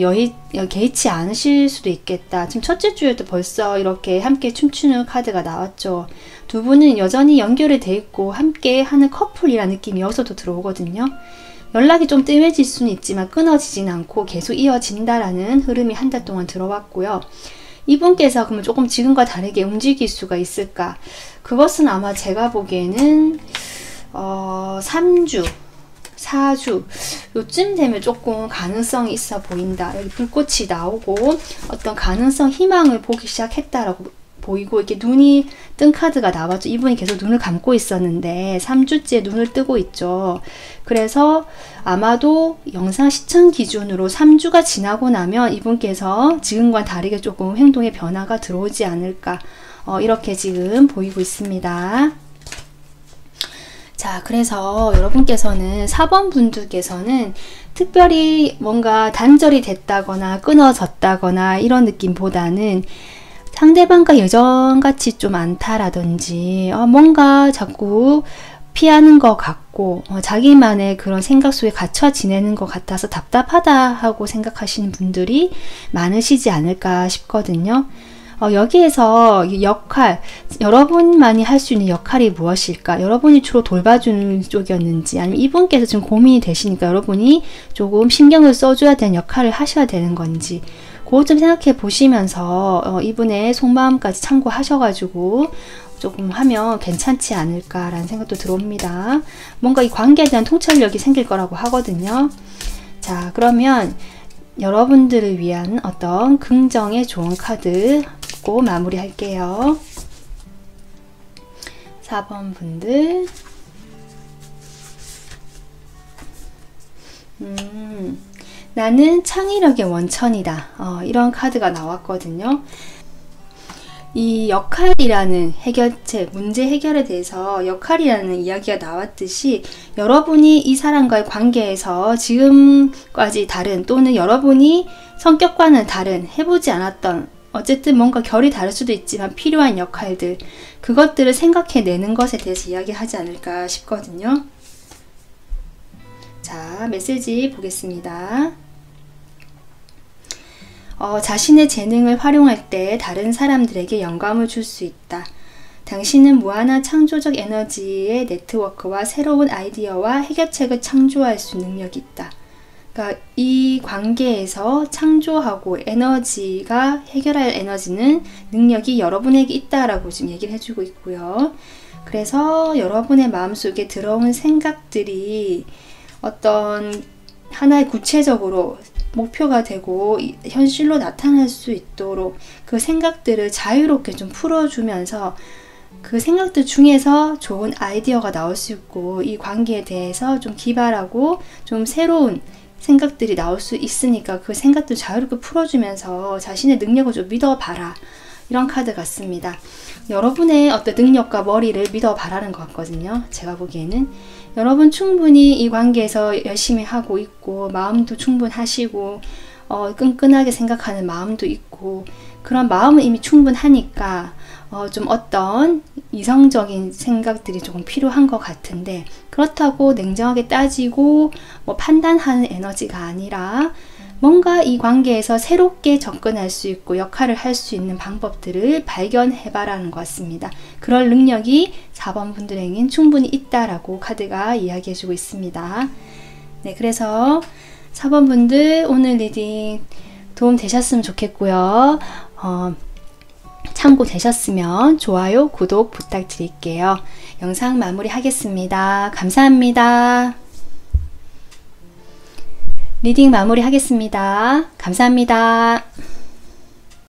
Speaker 1: 개의치 않으실 수도 있겠다. 지금 첫째 주에도 벌써 이렇게 함께 춤추는 카드가 나왔죠. 두 분은 여전히 연결이 돼 있고 함께 하는 커플이라는 느낌이 여기서도 들어오거든요. 연락이 좀 뜸해질 수는 있지만 끊어지진 않고 계속 이어진다라는 흐름이 한 달 동안 들어왔고요. 이분께서 그러면 조금 지금과 다르게 움직일 수가 있을까? 그것은 아마 제가 보기에는 3주, 4주 요쯤 되면 조금 가능성이 있어 보인다. 여기 불꽃이 나오고 어떤 가능성, 희망을 보기 시작했다라고 보이고, 이렇게 눈이 뜬 카드가 나왔죠. 이분이 계속 눈을 감고 있었는데 3주째 눈을 뜨고 있죠. 그래서 아마도 영상 시청 기준으로 3주가 지나고 나면 이분께서 지금과는 다르게 조금 행동의 변화가 들어오지 않을까, 이렇게 지금 보이고 있습니다. 자, 그래서 여러분께서는 4번 분들께서는 특별히 뭔가 단절이 됐다거나 끊어졌다거나 이런 느낌보다는 상대방과 예전같이 좀 않다라든지 뭔가 자꾸 피하는 것 같고 자기만의 그런 생각 속에 갇혀 지내는 것 같아서 답답하다 하고 생각하시는 분들이 많으시지 않을까 싶거든요. 여기에서 역할, 여러분만이 할 수 있는 역할이 무엇일까? 여러분이 주로 돌봐주는 쪽이었는지 아니면 이분께서 지금 고민이 되시니까 여러분이 조금 신경을 써줘야 되는 역할을 하셔야 되는 건지 그거 좀 생각해 보시면서 이분의 속마음까지 참고하셔가지고 조금 하면 괜찮지 않을까라는 생각도 들어옵니다. 뭔가 이 관계에 대한 통찰력이 생길 거라고 하거든요. 자, 그러면 여러분들을 위한 어떤 긍정의 좋은 카드 고 마무리 할게요. 4번 분들. 나는 창의력의 원천이다. 이런 카드가 나왔거든요. 이 역할이라는 해결책, 문제 해결에 대해서 역할이라는 이야기가 나왔듯이 여러분이 이 사람과의 관계에서 지금까지 다른 또는 여러분이 성격과는 다른 해보지 않았던 어쨌든 뭔가 결이 다를 수도 있지만 필요한 역할들 그것들을 생각해내는 것에 대해서 이야기하지 않을까 싶거든요. 자, 메시지 보겠습니다. 자신의 재능을 활용할 때 다른 사람들에게 영감을 줄 수 있다. 당신은 무한한 창조적 에너지의 네트워크와 새로운 아이디어와 해결책을 창조할 수 있는 능력이 있다. 그러니까 이 관계에서 창조하고 에너지가 해결할 에너지는 능력이 여러분에게 있다라고 지금 얘기를 해주고 있고요. 그래서 여러분의 마음속에 들어온 생각들이 어떤 하나의 구체적으로 목표가 되고 현실로 나타날 수 있도록 그 생각들을 자유롭게 좀 풀어주면서 그 생각들 중에서 좋은 아이디어가 나올 수 있고 이 관계에 대해서 좀 기발하고 좀 새로운 생각들이 나올 수 있으니까 그 생각들 자유롭게 풀어주면서 자신의 능력을 좀 믿어봐라. 이런 카드 같습니다. 여러분의 어떤 능력과 머리를 믿어봐라는 것 같거든요. 제가 보기에는 여러분 충분히 이 관계에서 열심히 하고 있고 마음도 충분하시고 끈끈하게 생각하는 마음도 있고 그런 마음은 이미 충분하니까 좀 어떤 이성적인 생각들이 조금 필요한 것 같은데 그렇다고 냉정하게 따지고 뭐 판단하는 에너지가 아니라 뭔가 이 관계에서 새롭게 접근할 수 있고 역할을 할 수 있는 방법들을 발견해봐라는 것 같습니다. 그럴 능력이 4번 분들에겐 충분히 있다라고 카드가 이야기해주고 있습니다. 네, 그래서 4번 분들 오늘 리딩 도움 되셨으면 좋겠고요. 참고 되셨으면 좋아요, 구독 부탁드릴게요. 영상 마무리 하겠습니다. 감사합니다. 리딩 마무리 하겠습니다. 감사합니다.